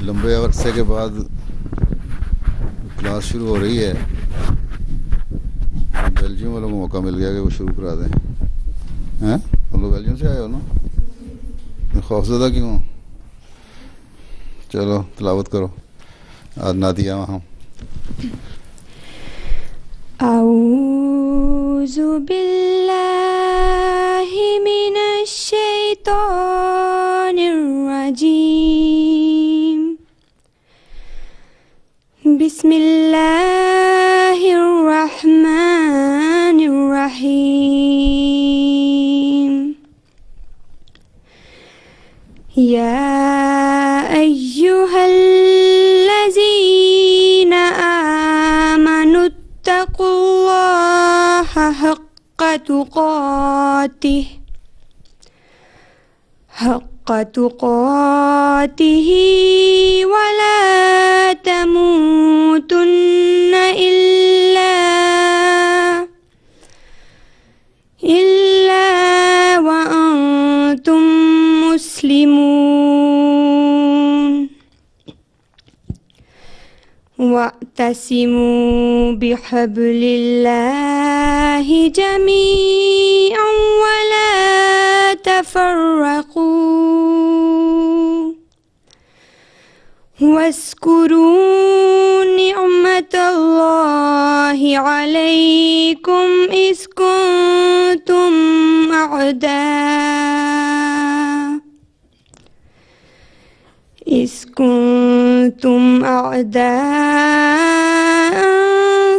لمبے عرصے کے بعد کلاس شروع ہو رہی ہے. بیلجیم والوں کو موقع مل گیا کہ وہ شروع کرا دیں. ہیں تم لوگ بیلجیم سے آئے ہو نا, خوفزدہ کیوں؟ چلو تلاوت کرو. آج نادیہ وہاں. اعوذ باللہ من الشیطان الرجیم. بسم اللہ الرحمن الرحیم. یا ایہا الذین آمنوا اتقوا اللہ حق تقاته ولا تموتن إلا وأنتم مسلمون. واعتصموا بحبل الله جميعا ولا تفرقوا واذكروا نعمة الله عليكم إذ كنتم أعداء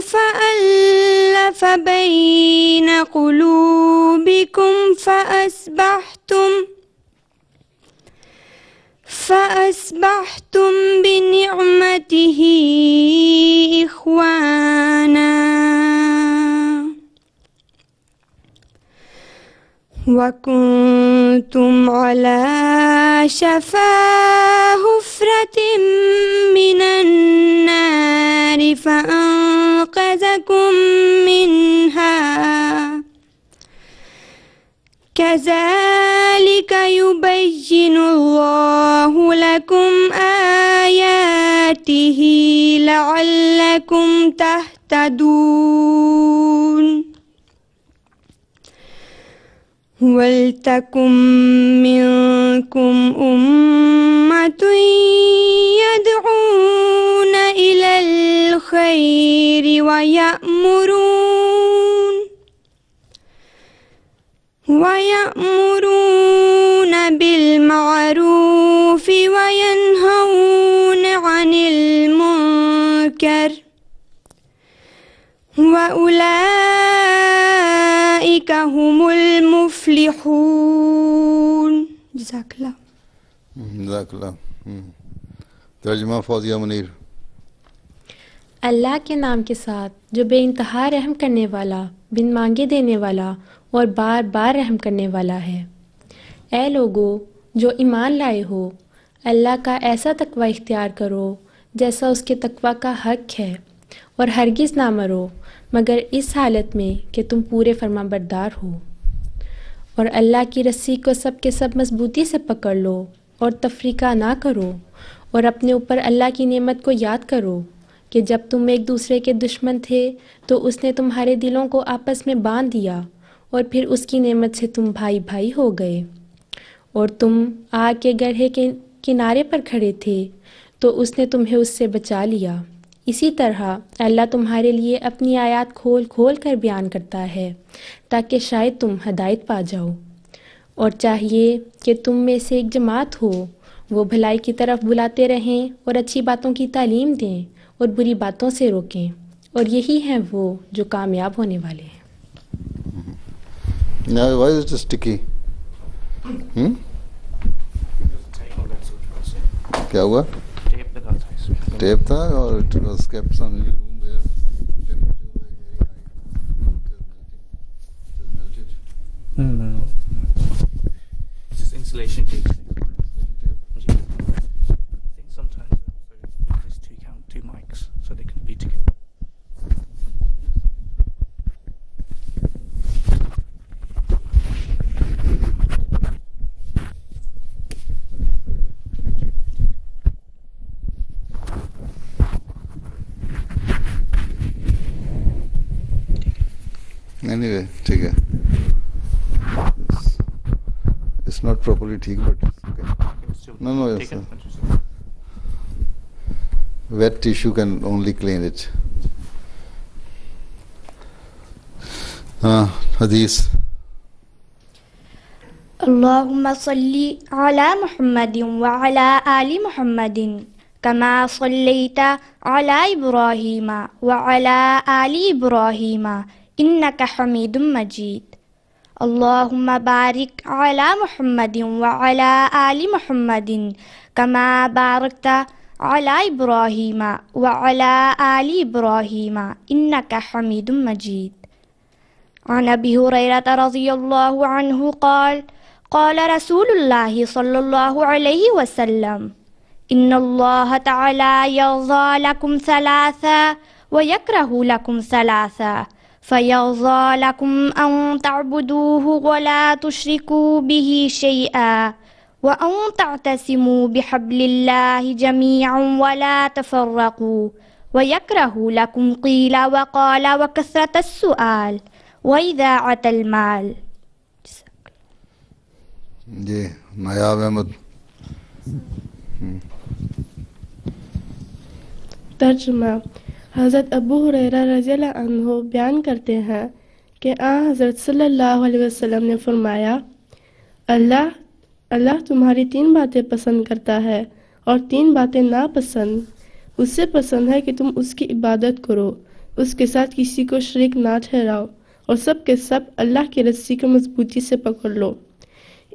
فألف بين قلوبكم فأصبحتم بنعمته إخوانا وكنتم على شفا حفرة من النار فأنقذكم منها كذلك يبين الله لكم آياته لعلكم تهتدون. وَلْتَكُن مِّنكُمْ أُمَّةٌ يَدْعُونَ إِلَى الْخَيْرِ وَيَأْمُرُونَ بِالْمَعْرُوفِ وَيَنْهَوْنَ عَنِ الْمُنكَرِ وَأُولَئِكَ هُمُ الْمُفْلِحُونَ. جزاک اللہ. جزاک اللہ. ترجمہ فوزیہ منیر. اللہ کے نام کے ساتھ جو بے انتہا رحم کرنے والا، بن مانگے دینے والا اور بار بار رحم کرنے والا ہے. اے لوگو جو ایمان لائے ہو، اللہ کا ایسا تقوی اختیار کرو جیسا اس کے تقوی کا حق ہے، اور ہرگز نہ مرو مگر اس حالت میں کہ تم پورے فرما بردار ہو. اور اللہ کی رسی کو سب کے سب مضبوطی سے پکڑ لو اور تفریقہ نہ کرو، اور اپنے اوپر اللہ کی نعمت کو یاد کرو کہ جب تم ایک دوسرے کے دشمن تھے تو اس نے تمہارے دلوں کو آپس میں باندھ دیا، اور پھر اس کی نعمت سے تم بھائی بھائی ہو گئے. اور تم آگ کے گڑھے کے کنارے پر کھڑے تھے تو اس نے تمہیں اس سے بچا لیا. اسی طرح اللہ تمہارے لیے اپنی آیات کھول کھول کر بیان کرتا ہے تاکہ شاید تم ہدایت پا جاؤ. اور چاہیے کہ تم میں سے ایک جماعت ہو، وہ بھلائی کی طرف بلاتے رہیں اور اچھی باتوں کی تعلیم دیں اور بری باتوں سے روکیں، اور یہی ہیں وہ جو کامیاب ہونے والے ہیں. Now, why is it sticky? کیا ہوا؟ ٹیپ تھا اور it was kept some room where temperature was very high. It has melted. No. It's just insulation tape. I think sometimes there's two mics so they can be together. Anyway, ٹھیک ہے. It's not properly ٹھیک but okay. No, yes. Wet tissue can only clean it. حدیث. اللهم صل على محمد وعلى آل محمد كما صليت على إبراهيم وعلى آل إبراهيم إنك حميد مجيد. اللهم بارك على محمد وعلى آل محمد كما باركت على إبراهيم وعلى آل إبراهيم إنك حميد مجيد. عن أبي هريرة رضي الله عنه قال قال رسول الله صلى الله عليه وسلم إن الله تعالى يرضى لكم ثلاثا ويكره لكم ثلاثا فيرضى لكم أن تعبدوه ولا تشركوا به شيئا وأن تعتصموا بحبل الله جميعا ولا تفرقوا ويكره لكم قيل وقال وكثرة السؤال وإذاعة المال. جی نایاب احمد. ترجمہ. حضرت ابو ہریرہ رضی اللہ عنہ بیان کرتے ہیں کہ حضرت صلی اللہ علیہ وسلم نے فرمایا اللہ تمہاری 3 باتیں پسند کرتا ہے اور 3 باتیں ناپسند. اس سے پسند ہے کہ تم اس کی عبادت کرو، اس کے ساتھ کسی کو شریک نہ ٹھہراؤ اور سب کے سب اللہ کی رسی کو مضبوطی سے پکڑ لو.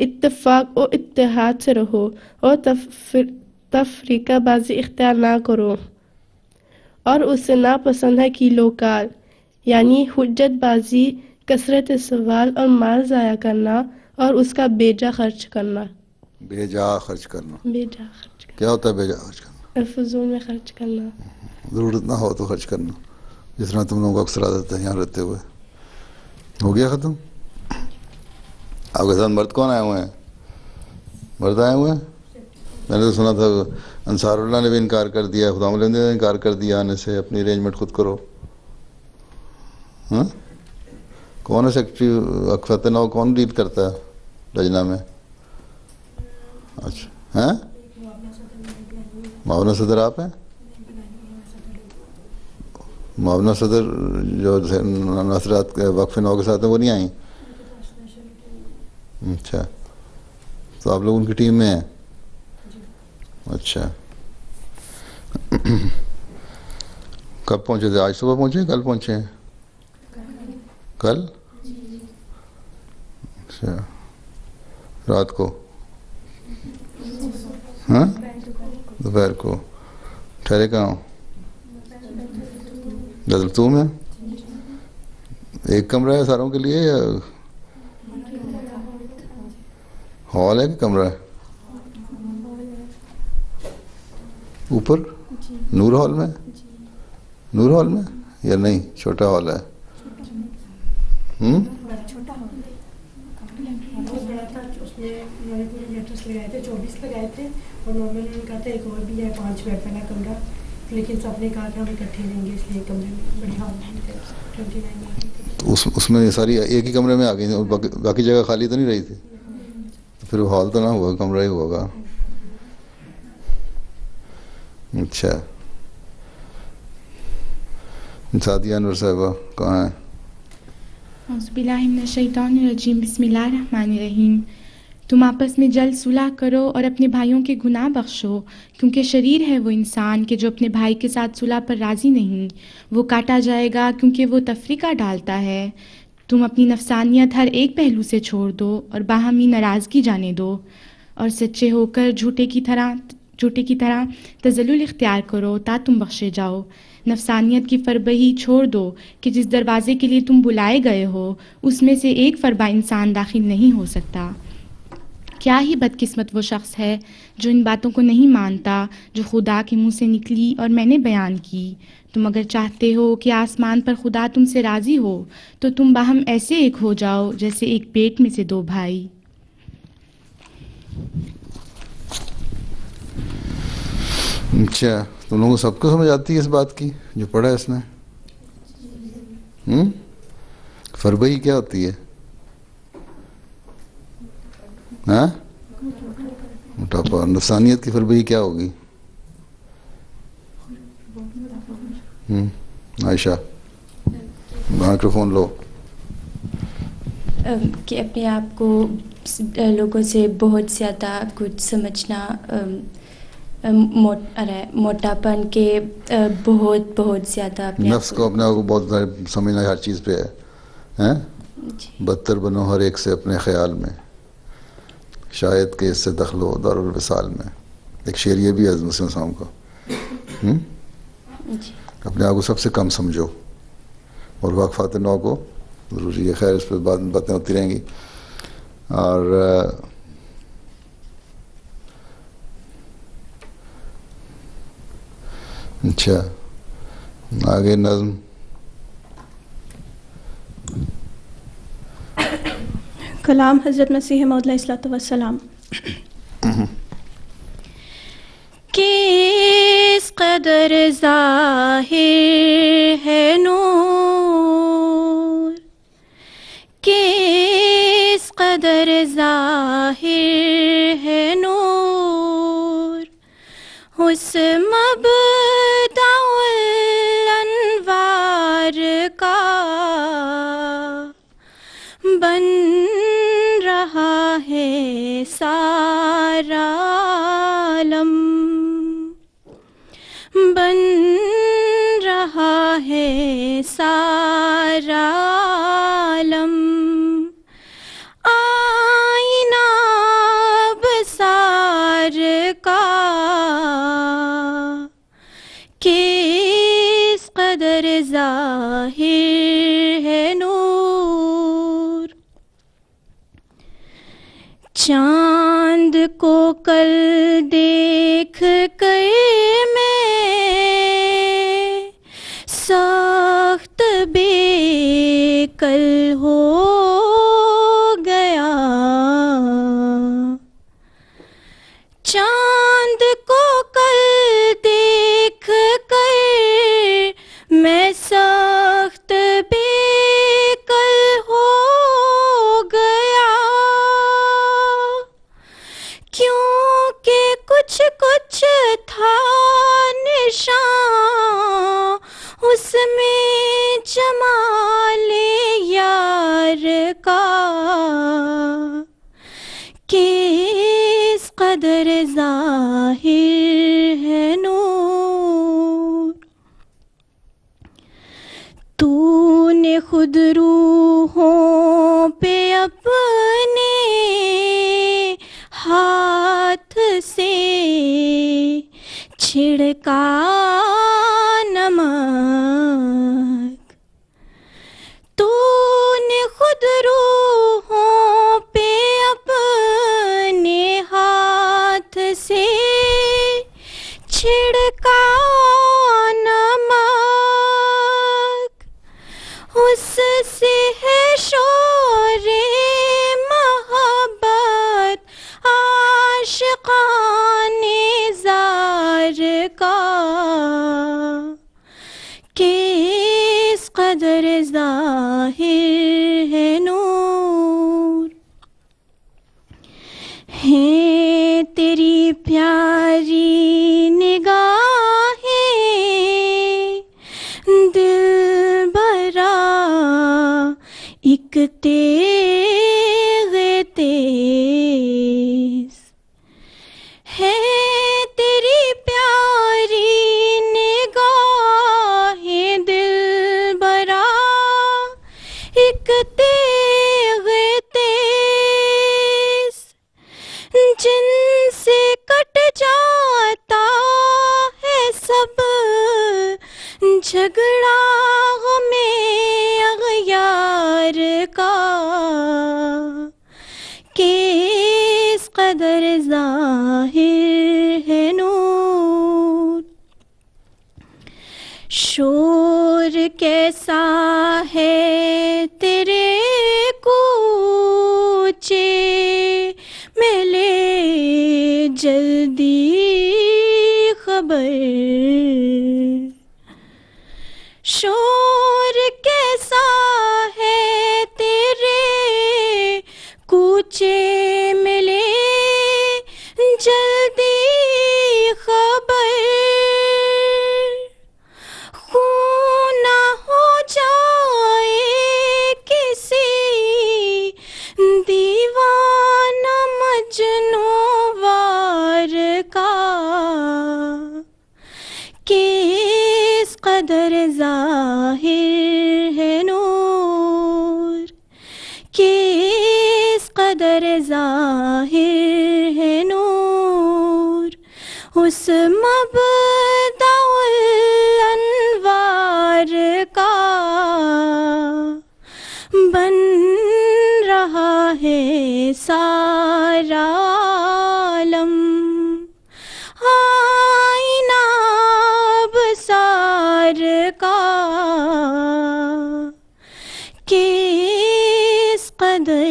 اتفاق و اتحاد سے رہو اور تفریقہ بازی اختیار نہ کرو. اور اس سے ناپسند ہے کیل و کال یعنی حجت بازی، کثرت سوال اور مال ضائع کرنا اور اس کا بیجا خرچ کرنا. بیجا خرچ کرنا کیا ہوتا ہے؟ بیجا خرچ کرنا فضول میں خرچ کرنا، ضرورت نہ ہو تو خرچ کرنا، جس طرح تم لوگوں کو اکثر عادت ہے یہاں رہتے ہوئے. ہو گیا ختم. آپ کے ساتھ مرد کون آئے ہوئے ہیں؟ مرد آئے ہوئے ہیں. میں نے تو سنا تھا انصار اللہ نے بھی انکار کر دیا، خدا ملند نے انکار کر دیا آنے سے. اپنی ارینجمنٹ خود کرو. ہاں کون ہے سیکرٹری؟ فتح نو کون ڈیل کرتا ہے لجنہ میں؟ اچھا ہیں معاونہ صدر آپ ہیں؟ معاونہ صدر جو ناصرات وقف نو کے ساتھ ہیں وہ نہیں آئیں؟ اچھا تو آپ لوگ ان کی ٹیم میں ہیں. اچھا کب پہنچے تھے؟ آج صبح پہنچے؟ کل پہنچے ہیں؟ کل. اچھا رات کو؟ ہاں دوپہر کو. ٹھہرے کہاں ہوں؟ دلتو میں. ایک کمرہ ہے ساروں کے لیے یا ہال ہے کہ کمرہ ہے؟ اوپر نور ہال میں؟ نور ہال میں یا نہیں چھوٹا ہال ہے؟ اس میں ساری ایک ہی کمرے میں آ گئی اور باقی جگہ خالی تو نہیں رہی تھی؟ تو پھر وہ ہال تو نہ ہوا، کمرہ ہی ہوگا. اچھا سعدیہ انور صاحبہ کہاں ہیں؟ اعوذ باللہ من الشیطان الرجیم، بسم اللہ الرحمن الرحیم. تم آپس میں جلد صلح کرو اور اپنے بھائیوں کے گناہ بخشو، کیونکہ شریر ہے وہ انسان کہ جو اپنے بھائی کے ساتھ صلح پر راضی نہیں، وہ کاٹا جائے گا کیونکہ وہ تفریقہ ڈالتا ہے. تم اپنی نفسانیت ہر ایک پہلو سے چھوڑ دو اور باہمی ناراضگی جانے دو، اور سچے ہو کر جھوٹے کی طرح تذلل اختیار کرو تا تم بخشے جاؤ. نفسانیت کی فربہی چھوڑ دو کہ جس دروازے کے لیے تم بلائے گئے ہو اس میں سے ایک فربہ انسان داخل نہیں ہو سکتا. کیا ہی بدقسمت وہ شخص ہے جو ان باتوں کو نہیں مانتا جو خدا کے منہ سے نکلی اور میں نے بیان کی. تم اگر چاہتے ہو کہ آسمان پر خدا تم سے راضی ہو تو تم باہم ایسے ایک ہو جاؤ جیسے ایک پیٹ میں سے 2 بھائی. اچھا تم لوگوں کو سب کو سمجھ آتی ہے اس بات کی جو پڑھا ہے اس نے؟ فربہی کیا ہوتی ہے؟ ہاں، موٹاپا. نفسانیت کی فربہی کیا ہوگی؟ عائشہ مائکروفون لو. کہ اپنے آپ کو لوگوں سے بہت زیادہ کچھ سمجھنا، موٹاپن کے بہت زیادہ اپنے نفس کو اپنے آپ کو بہت سمجھنا ہر چیز پہ ہے. بدتر بنو ہر ایک سے اپنے خیال میں، شاید کہ اس سے دخل ہو دار الوصال میں. ایک شعر یہ بھی ہے مسلم صاحب کا. اپنے آپ کو سب سے کم سمجھو، اور واقفات نو کو ضروری ہے. خیر اس پہ بعد میں باتیں ہوتی رہیں گی. اور اچھا آگے نظم. کلام حضرت مسیح موعود علیہ الصلوۃ والسلام. کس قدر ظاہر ہے نور، کس قدر ظاہر ہے نور، اس مبدأ الانوار کا بن رہا ہے سارا عالم، بن رہا ہے سارا عالم. آئینہ بصار کا کس قدر ظاہر ہے نور. چاند کو کل دیکھ کر میں سخت بے کل ہو گیا، چاند کو کل دیکھ کر میں سخت بے کل ہو گیا، کیونکہ کچھ کچھ تھا نشان اس میں جمال یار کا، کس قدر ظاہر ہے نور. تو نے خود روحوں پہ اپنے ہاتھ سے چھڑکا نمک، تو نے خود روحوں پہ اپنے ہاتھ سے چھڑکا نمک، اس سے ہے شور محبت عاشقان زار کا، کس قدر ظاہر ہے نور. ہے تیری پیاری نگاہیں دل برا ایک تیغ تیز، ہے تیری پیاری نگاہیں دل برا ایک تیغ تیز، جن سے کٹ جاتا ہے سب جھگڑا غمیں اغیار کا، کس قدر ظاہر ہے نور. شور کیسا ہے تیرے کوچے میں، لے جلدی خبر. شور کیسا ہے کس قدر ظاہر ہے نور اس مبدأ الانوار کا، بن رہا ہے سارا عالم آئینہ ابصار کا، کس قدر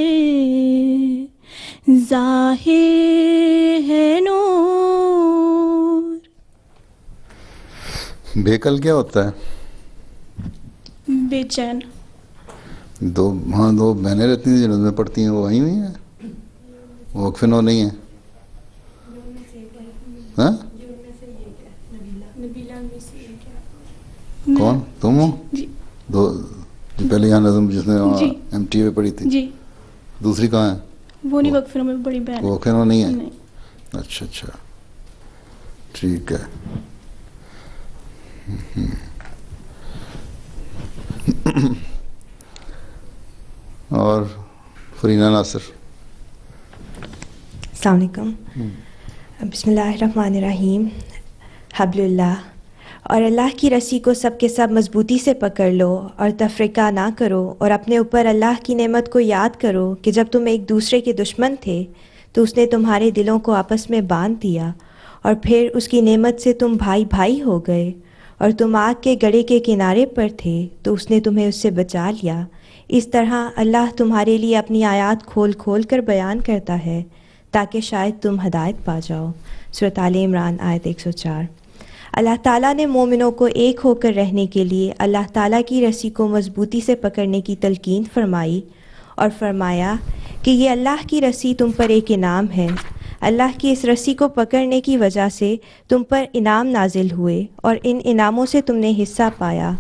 ظاہر ہے نور۔ بیکل کیا ہوتا ہے؟ بے چین۔ دو بہنیں رہتی ہیں جنہوں میں پڑھتی ہیں، وہ وہیں ہوئی ہیں، وہ وقف نو نہیں ہیں؟ ہاں کون تم ہو؟ جی دو پہلے یہاں نظم جس نے ایم ٹی اے پڑھی تھی، جی، دوسری کہاں ہے؟ وہ نہیں وقف میں بڑی بہن ہے. وہ نہیں ہے؟ نہیں. اچھا اچھا ٹھیک ہے. اور فرینا ناصر. السلام علیکم. بسم اللہ الرحمن الرحیم. حبل اللہ، اور اللہ کی رسی کو سب کے سب مضبوطی سے پکڑ لو اور تفرقہ نہ کرو، اور اپنے اوپر اللہ کی نعمت کو یاد کرو کہ جب تم ایک دوسرے کے دشمن تھے تو اس نے تمہارے دلوں کو آپس میں باندھ دیا، اور پھر اس کی نعمت سے تم بھائی بھائی ہو گئے، اور تم آگ کے گڑھے کے کنارے پر تھے تو اس نے تمہیں اس سے بچا لیا. اس طرح اللہ تمہارے لیے اپنی آیات کھول کھول کر بیان کرتا ہے تاکہ شاید تم ہدایت پا جاؤ. سورۃ آل عمران آیت 104. اللہ تعالیٰ نے مومنوں کو ایک ہو کر رہنے کے لیے اللہ تعالیٰ کی رسی کو مضبوطی سے پکڑنے کی تلقین فرمائی اور فرمایا کہ یہ اللہ کی رسی تم پر ایک انعام ہے. اللہ کی اس رسی کو پکڑنے کی وجہ سے تم پر انعام نازل ہوئے اور ان انعاموں سے تم نے حصہ پایا.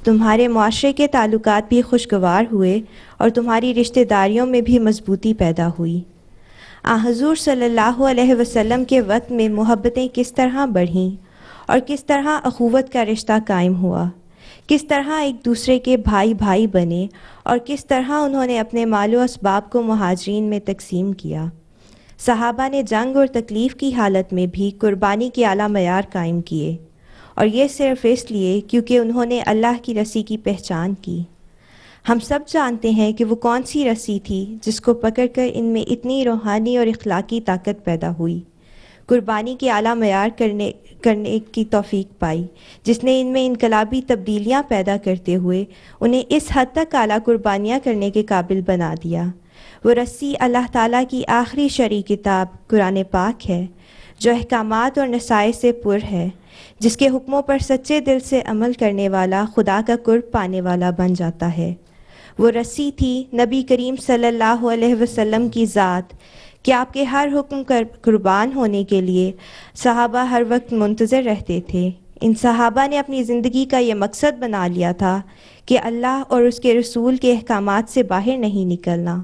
تمہارے معاشرے کے تعلقات بھی خوشگوار ہوئے اور تمہاری رشتہ داریوں میں بھی مضبوطی پیدا ہوئی. حضور صلی اللہ علیہ وسلم کے وقت میں محبتیں کس طرح بڑھیں اور کس طرح اخوت کا رشتہ قائم ہوا، کس طرح ایک دوسرے کے بھائی بھائی بنے، اور کس طرح انہوں نے اپنے مال و اسباب کو مہاجرین میں تقسیم کیا. صحابہ نے جنگ اور تکلیف کی حالت میں بھی قربانی کے اعلیٰ معیار قائم کیے، اور یہ صرف اس لیے کیونکہ انہوں نے اللہ کی رسی کی پہچان کی. ہم سب جانتے ہیں کہ وہ کون سی رسی تھی جس کو پکڑ کر ان میں اتنی روحانی اور اخلاقی طاقت پیدا ہوئی، قربانی کے اعلیٰ معیار کرنے کی توفیق پائی، جس نے ان میں انقلابی تبدیلیاں پیدا کرتے ہوئے انہیں اس حد تک اعلیٰ قربانیاں کرنے کے قابل بنا دیا. وہ رسی اللہ تعالیٰ کی آخری شرعی کتاب قرآن پاک ہے، جو احکامات اور نصائح سے پر ہے، جس کے حکموں پر سچے دل سے عمل کرنے والا خدا کا قرب پانے والا بن جاتا ہے. وہ رسی تھی نبی کریم صلی اللہ علیہ وسلم کی ذات کہ آپ کے ہر حکم قربان ہونے کے لیے صحابہ ہر وقت منتظر رہتے تھے. ان صحابہ نے اپنی زندگی کا یہ مقصد بنا لیا تھا کہ اللہ اور اس کے رسول کے احکامات سے باہر نہیں نکلنا،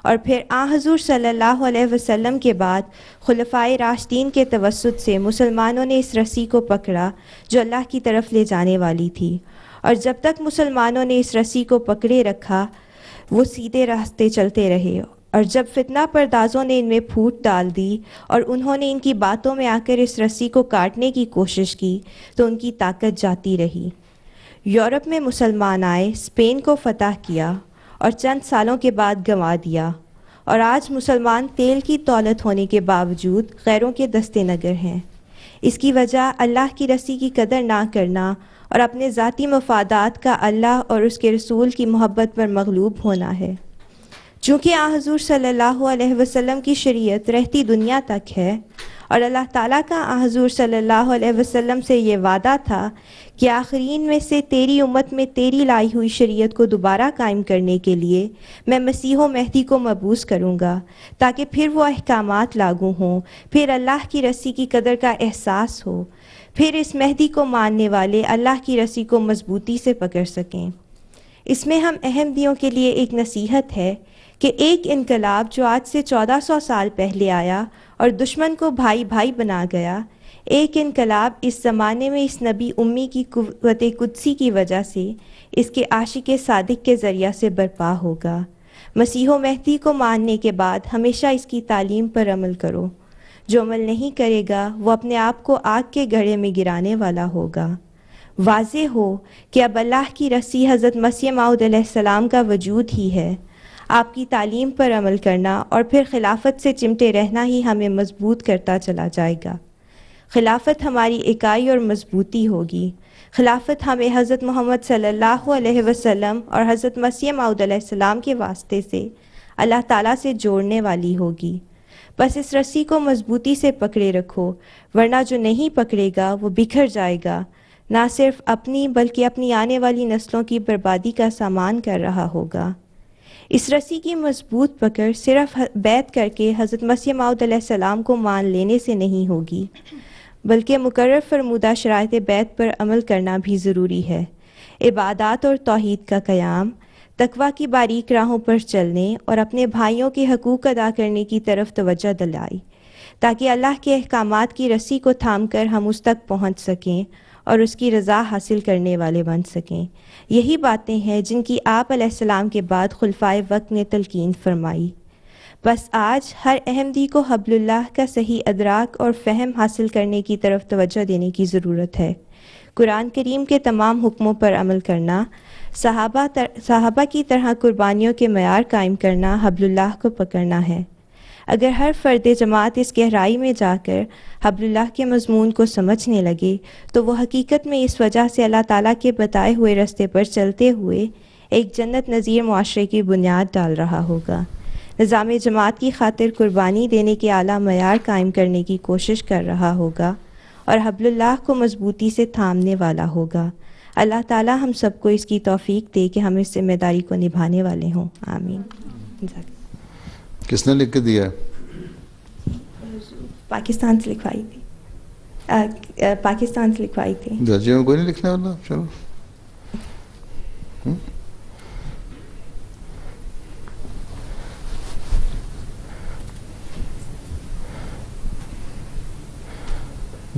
اور پھر حضور صلی اللہ علیہ وسلم کے بعد خلفائے راشدین کے توسط سے مسلمانوں نے اس رسی کو پکڑا جو اللہ کی طرف لے جانے والی تھی. اور جب تک مسلمانوں نے اس رسی کو پکڑے رکھا وہ سیدھے راستے چلتے رہے، اور جب فتنہ پردازوں نے ان میں پھوٹ ڈال دی اور انہوں نے ان کی باتوں میں آ کر اس رسی کو کاٹنے کی کوشش کی تو ان کی طاقت جاتی رہی. یورپ میں مسلمان آئے، اسپین کو فتح کیا اور چند سالوں کے بعد گنوا دیا، اور آج مسلمان تیل کی دولت ہونے کے باوجود غیروں کے دستے نگر ہیں. اس کی وجہ اللہ کی رسی کی قدر نہ کرنا اور اپنے ذاتی مفادات کا اللہ اور اس کے رسول کی محبت پر مغلوب ہونا ہے. چونکہ حضور صلی اللہ علیہ وسلم کی شریعت رہتی دنیا تک ہے، اور اللہ تعالیٰ کا حضور صلی اللہ علیہ وسلم سے یہ وعدہ تھا کہ آخرین میں سے تیری امت میں تیری لائی ہوئی شریعت کو دوبارہ قائم کرنے کے لیے میں مسیح و مہدی کو مبعوث کروں گا تاکہ پھر وہ احکامات لاگو ہوں، پھر اللہ کی رسی کی قدر کا احساس ہو، پھر اس مہدی کو ماننے والے اللہ کی رسی کو مضبوطی سے پکڑ سکیں. اس میں ہم احمدیوں کے لیے ایک نصیحت ہے کہ ایک انقلاب جو آج سے 1400 سال پہلے آیا اور دشمن کو بھائی بھائی بنا گیا، ایک انقلاب اس زمانے میں اس نبی امی کی قوت قدسی کی وجہ سے اس کے عاشق صادق کے ذریعہ سے برپا ہوگا. مسیح و مہدی کو ماننے کے بعد ہمیشہ اس کی تعلیم پر عمل کرو. جو عمل نہیں کرے گا وہ اپنے آپ کو آگ کے گڑھے میں گرانے والا ہوگا. واضح ہو کہ اب اللہ کی رسی حضرت مسیح موعود علیہ السلام کا وجود ہی ہے. آپ کی تعلیم پر عمل کرنا اور پھر خلافت سے چمٹے رہنا ہی ہمیں مضبوط کرتا چلا جائے گا. خلافت ہماری اکائی اور مضبوطی ہوگی. خلافت ہمیں حضرت محمد صلی اللہ علیہ وسلم اور حضرت مسیح موعود علیہ السلام کے واسطے سے اللہ تعالیٰ سے جوڑنے والی ہوگی. بس اس رسی کو مضبوطی سے پکڑے رکھو، ورنہ جو نہیں پکڑے گا وہ بکھر جائے گا، نہ صرف اپنی بلکہ اپنی آنے والی نسلوں کی بربادی کا سامان کر رہا ہوگا. اس رسی کی مضبوط پکڑ صرف بیعت کر کے حضرت مسیح موعود علیہ السلام کو مان لینے سے نہیں ہوگی، بلکہ مقرر فرمودہ شرائط بیعت پر عمل کرنا بھی ضروری ہے. عبادات اور توحید کا قیام، تقویٰ کی باریک راہوں پر چلنے اور اپنے بھائیوں کے حقوق ادا کرنے کی طرف توجہ دلائی، تاکہ اللہ کے احکامات کی رسی کو تھام کر ہم اس تک پہنچ سکیں اور اس کی رضا حاصل کرنے والے بن سکیں. یہی باتیں ہیں جن کی آپ علیہ السلام کے بعد خلفائے وقت نے تلقین فرمائی. بس آج ہر احمدی کو حبل اللہ کا صحیح ادراک اور فہم حاصل کرنے کی طرف توجہ دینے کی ضرورت ہے. قرآن کریم کے تمام حکموں پر عمل کرنا، صحابہ کی طرح قربانیوں کے معیار قائم کرنا حبل اللہ کو پکڑنا ہے. اگر ہر فرد جماعت اس گہرائی میں جا کر حبل اللہ کے مضمون کو سمجھنے لگے تو وہ حقیقت میں اس وجہ سے اللہ تعالیٰ کے بتائے ہوئے راستے پر چلتے ہوئے ایک جنت نظیر معاشرے کی بنیاد ڈال رہا ہوگا. نظام جماعت کی خاطر قربانی دینے کے اعلیٰ معیار قائم کرنے کی کوشش کر رہا ہوگا اور حبل اللہ کو مضبوطی سے تھامنے والا ہوگا. اللہ تعالیٰ ہم سب کو اس کی توفیق دے کہ ہم اس ذمہ داری کو نبھانے والے ہوں. آمین. کس نے لکھ کے دیا ہے؟ پاکستان سے لکھوائی تھی. پاکستان سے لکھوائی تھی. درجے میں کوئی نہیں لکھنے والا؟ چلو.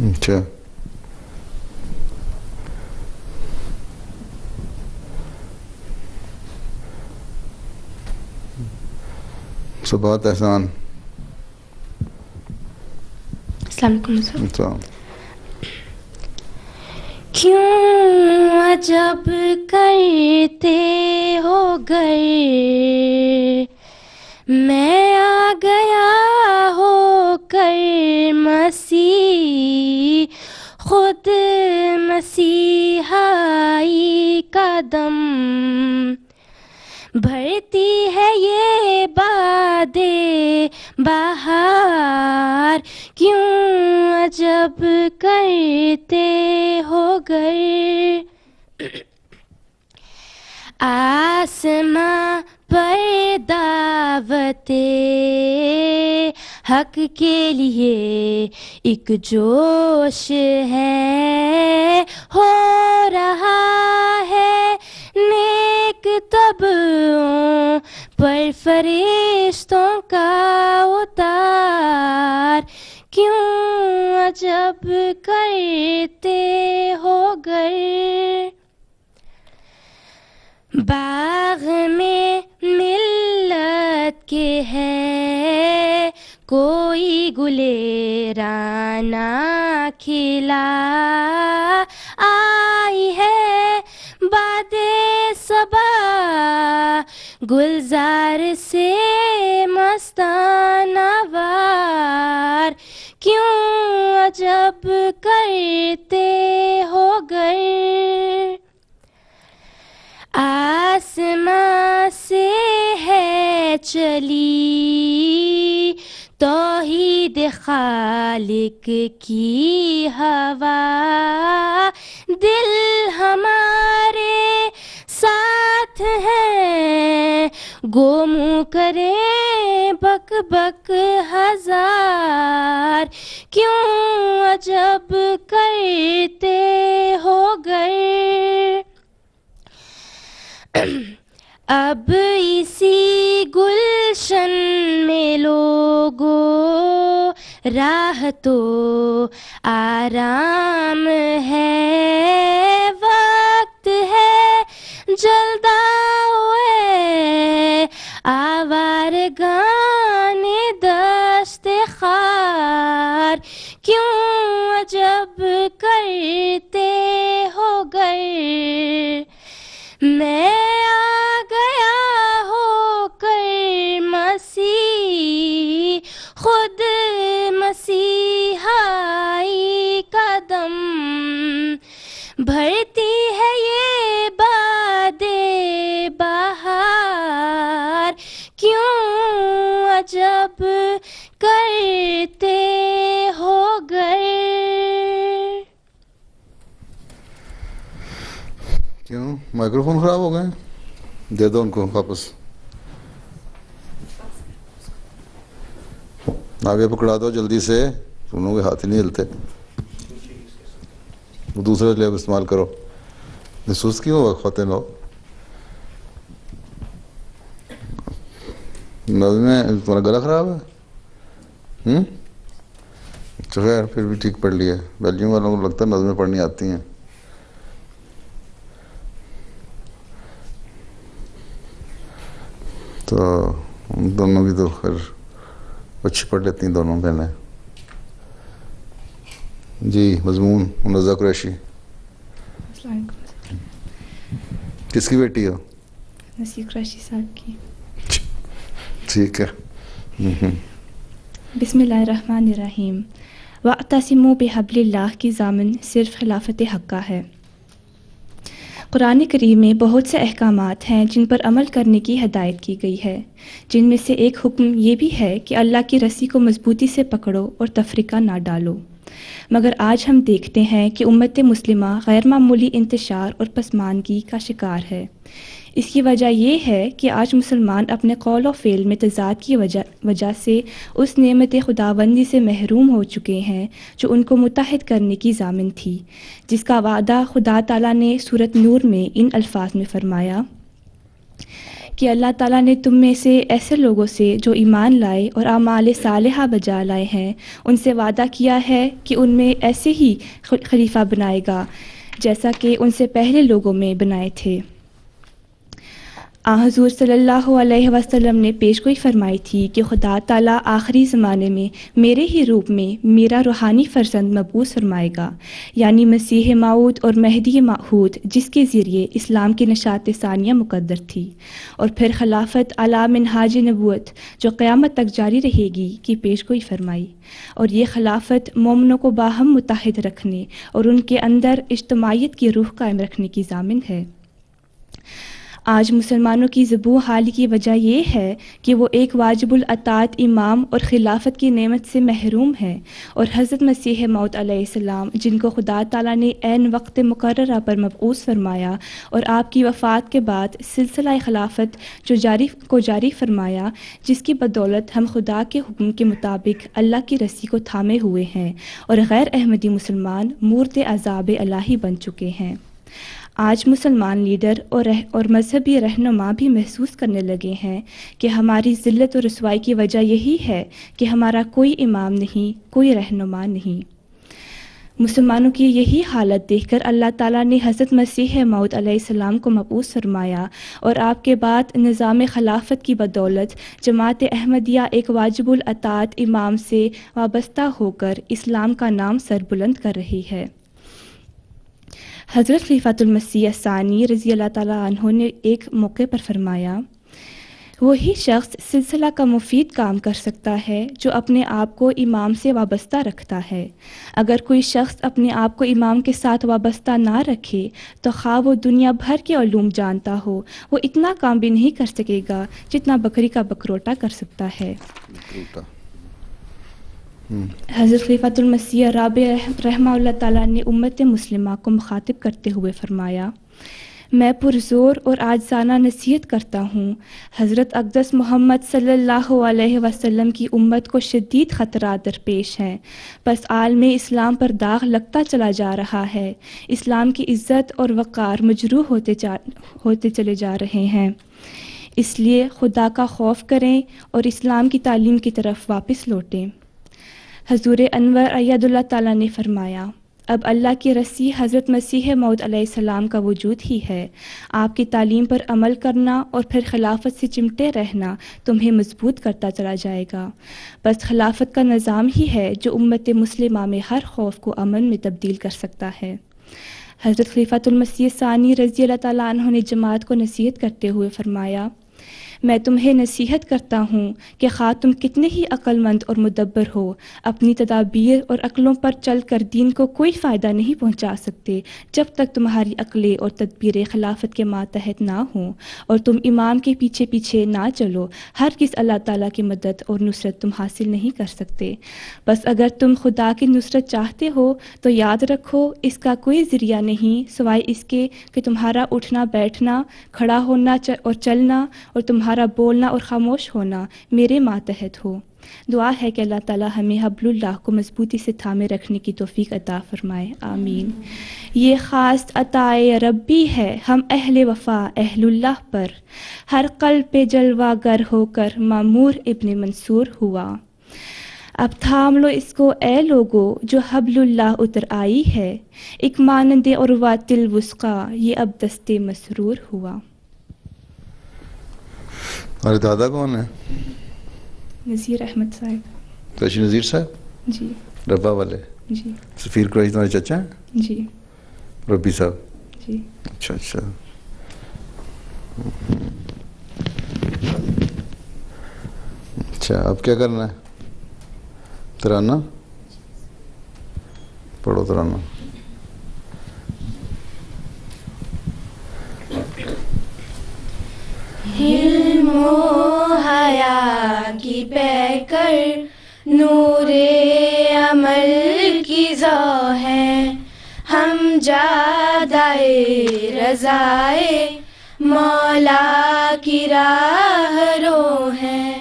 اچھا. صبات احسان. السلام علیکم. السلام. کیوں عجب کرتے ہو گئے، میں آ گیا ہو کر مسیح، خود مسیحائی کا دم بھرتی ہے یہ باد بہار، کیوں عجب کرتے ہو گئے. آسماں پر دعوت حق کے لیے ایک جوش ہے، ہو رہا ہے نیک طبعوں پر فرشتوں کا اتار، کیوں عجب کرتے ہو گئے. باغ میں ملت کے ہے کوئی گلیرانہ کھلا، آئی ہے باد صبا گلزار سے مستانہ وار، کیوں عجب کرتے ہو گئے. آسمان سے ہے چلی توحید خالق کی ہوا، دل ہمارے ساتھ ہیں گو منہ کرے بک بک ہزار، کیوں عجب کرتے ہو گئے. اب اسی گلشن میں لوگو راہ تو آرام ہے، وقت ہے جلدا ہوئے بارگان دست خار کیوں عجب کرتے ہو گر میں آ گیا ہو کر مسیح خود مسیحائی کا دم بھرتی ہے یہ باد بہار کیوں عجب کرتے ہو گر کیوں مائکرو فون خراب ہو گئے؟ دے دو ان کو واپس. آگے پکڑا دو جلدی سے، دونوں کے ہاتھ ہی نہیں ہلتے. وہ دوسرے لیب استعمال کرو. محسوس کیوں ہوگا خواتین ہو؟ نظمیں تمہارا گلا خراب ہے؟ تو خیر پھر بھی ٹھیک پڑھ لیا. بیلجیم والوں کو لگتا ہے نظمیں پڑھنی آتی ہیں. تو ان دونوں کی تو خیر اچھی پڑھ لیتی ہیں دونوں بہنیں. جی مضمون منزہ قریشی. کس کی بیٹی ہو؟ نصیر قریشی صاحب کی. ٹھیک ہے. بسم اللہ الرحمن الرحیم. وَاعْتَصِمُوا بِحَبْلِ اللَّهِ کی ضامن صرف خلافت حقہ ہے. قرآن کریم میں بہت سے احکامات ہیں جن پر عمل کرنے کی ہدایت کی گئی ہے، جن میں سے ایک حکم یہ بھی ہے کہ اللہ کی رسی کو مضبوطی سے پکڑو اور تفرقہ نہ ڈالو. مگر آج ہم دیکھتے ہیں کہ امت مسلمہ غیر معمولی انتشار اور پسماندگی کا شکار ہے. اس کی وجہ یہ ہے کہ آج مسلمان اپنے قول و فعل میں تضاد کی وجہ سے اس نعمت خداوندی سے محروم ہو چکے ہیں جو ان کو متحد کرنے کی ضامن تھی، جس کا وعدہ خدا تعالیٰ نے سورۃ نور میں ان الفاظ میں فرمایا کہ اللہ تعالیٰ نے تم میں سے ایسے لوگوں سے جو ایمان لائے اور اعمال صالحہ بجا لائے ہیں ان سے وعدہ کیا ہے کہ ان میں ایسے ہی خلیفہ بنائے گا جیسا کہ ان سے پہلے لوگوں میں بنائے تھے. حضور صلی اللہ علیہ وسلم نے پیشگوئی فرمائی تھی کہ خدا تعالیٰ آخری زمانے میں میرے ہی روپ میں میرا روحانی فرزند مبعوث فرمائے گا، یعنی مسیح موعود اور مہدی موعود، جس کے ذریعے اسلام کی نشاط ثانیہ مقدر تھی، اور پھر خلافت علی منہاج نبوت جو قیامت تک جاری رہے گی کی پیشگوئی فرمائی. اور یہ خلافت مومنوں کو باہم متحد رکھنے اور ان کے اندر اجتماعیت کی روح قائم رکھنے کی ضامن ہے. آج مسلمانوں کی ذبوح حالی کی وجہ یہ ہے کہ وہ ایک واجب الاطاعت امام اور خلافت کی نعمت سے محروم ہیں، اور حضرت مسیح موعود علیہ السلام جن کو خدا تعالیٰ نے عین وقت مقررہ پر مبعوث فرمایا اور آپ کی وفات کے بعد سلسلہ خلافت کو جاری فرمایا، جس کی بدولت ہم خدا کے حکم کے مطابق اللہ کی رسی کو تھامے ہوئے ہیں اور غیر احمدی مسلمان مورد عذاب الہی بن چکے ہیں. آج مسلمان لیڈر اور مذہبی رہنما بھی محسوس کرنے لگے ہیں کہ ہماری ذلت و رسوائی کی وجہ یہی ہے کہ ہمارا کوئی امام نہیں، کوئی رہنما نہیں. مسلمانوں کی یہی حالت دیکھ کر اللہ تعالیٰ نے حضرت مسیح موعود علیہ السلام کو مبعوث فرمایا اور آپ کے بعد نظام خلافت کی بدولت جماعت احمدیہ ایک واجب الاطاعت امام سے وابستہ ہو کر اسلام کا نام سربلند کر رہی ہے. حضرت خلیفۃ المسیح الثانی رضی اللہ تعالیٰ عنہ نے ایک موقع پر فرمایا، وہی شخص سلسلہ کا مفید کام کر سکتا ہے جو اپنے آپ کو امام سے وابستہ رکھتا ہے. اگر کوئی شخص اپنے آپ کو امام کے ساتھ وابستہ نہ رکھے تو خواہ وہ دنیا بھر کے علوم جانتا ہو، وہ اتنا کام بھی نہیں کر سکے گا جتنا بکری کا بکروٹا کر سکتا ہے. حضرت خلیفۃ المسیح رابع رحمہ اللہ تعالیٰ نے امت مسلمہ کو مخاطب کرتے ہوئے فرمایا، میں پرزور اور عاجزانہ نصیحت کرتا ہوں، حضرت اقدس محمد صلی اللہ علیہ وسلم کی امت کو شدید خطرات درپیش ہیں، بس عالم اسلام پر داغ لگتا چلا جا رہا ہے، اسلام کی عزت اور وقار مجروح ہوتے چلے جا رہے ہیں. اس لیے خدا کا خوف کریں اور اسلام کی تعلیم کی طرف واپس لوٹیں. حضور انور ایاد اللہ تعالیٰ نے فرمایا، اب اللہ کی رسی حضرت مسیح موعود علیہ السلام کا وجود ہی ہے. آپ کی تعلیم پر عمل کرنا اور پھر خلافت سے چمٹے رہنا تمہیں مضبوط کرتا چلا جائے گا. بس خلافت کا نظام ہی ہے جو امت مسلمہ میں ہر خوف کو امن میں تبدیل کر سکتا ہے. حضرت خلیفۃ المسیح ثانی رضی اللہ تعالیٰ عنہ نے جماعت کو نصیحت کرتے ہوئے فرمایا، میں تمہیں نصیحت کرتا ہوں کہ خواہ تم کتنے ہی عقل مند اور مدبر ہو، اپنی تدابیر اور عقلوں پر چل کر دین کو کوئی فائدہ نہیں پہنچا سکتے جب تک تمہاری عقلیں اور تدبیریں خلافت کے ماتحت نہ ہوں اور تم امام کے پیچھے پیچھے نہ چلو. ہرگز اللہ تعالیٰ کی مدد اور نصرت تم حاصل نہیں کر سکتے. بس اگر تم خدا کی نصرت چاہتے ہو تو یاد رکھو اس کا کوئی ذریعہ نہیں سوائے اس کے کہ تمہارا اٹھنا بیٹھنا، کھڑا ہونا اور چلنا اور تمہارا بولنا اور خاموش ہونا میرے ماتحت ہو. دعا ہے کہ اللہ تعالیٰ ہمیں حبل اللہ کو مضبوطی سے تھامے رکھنے کی توفیق عطا فرمائے. آمین. یہ خاص عطائے ربی ہے ہم اہل وفا اہل اللہ پر، ہر قلب پہ جلوہ گر ہو کر معمور ابن منصور ہوا. اب تھام لو اس کو اے لوگو جو حبل اللہ اتر آئی ہے، ایک مانند عروۃ الوثقی یہ اب دست مسرور ہوا. ہمارے دادا کون ہیں؟ نذیر احمد صاحب. قریشی نذیر صاحب؟ جی. ربا والے؟ جی. سفیر قریشی تمہارے چچا ہیں؟ جی. ربی صاحب؟ جی. اچھا اچھا. اچھا اب کیا کرنا ہے؟ ترانہ پڑھو. ترانہ علم و حیا کی پہ کر نور عمل کی ذو ہے، ہم جادائے رضائے مولا کی راہ رو ہیں.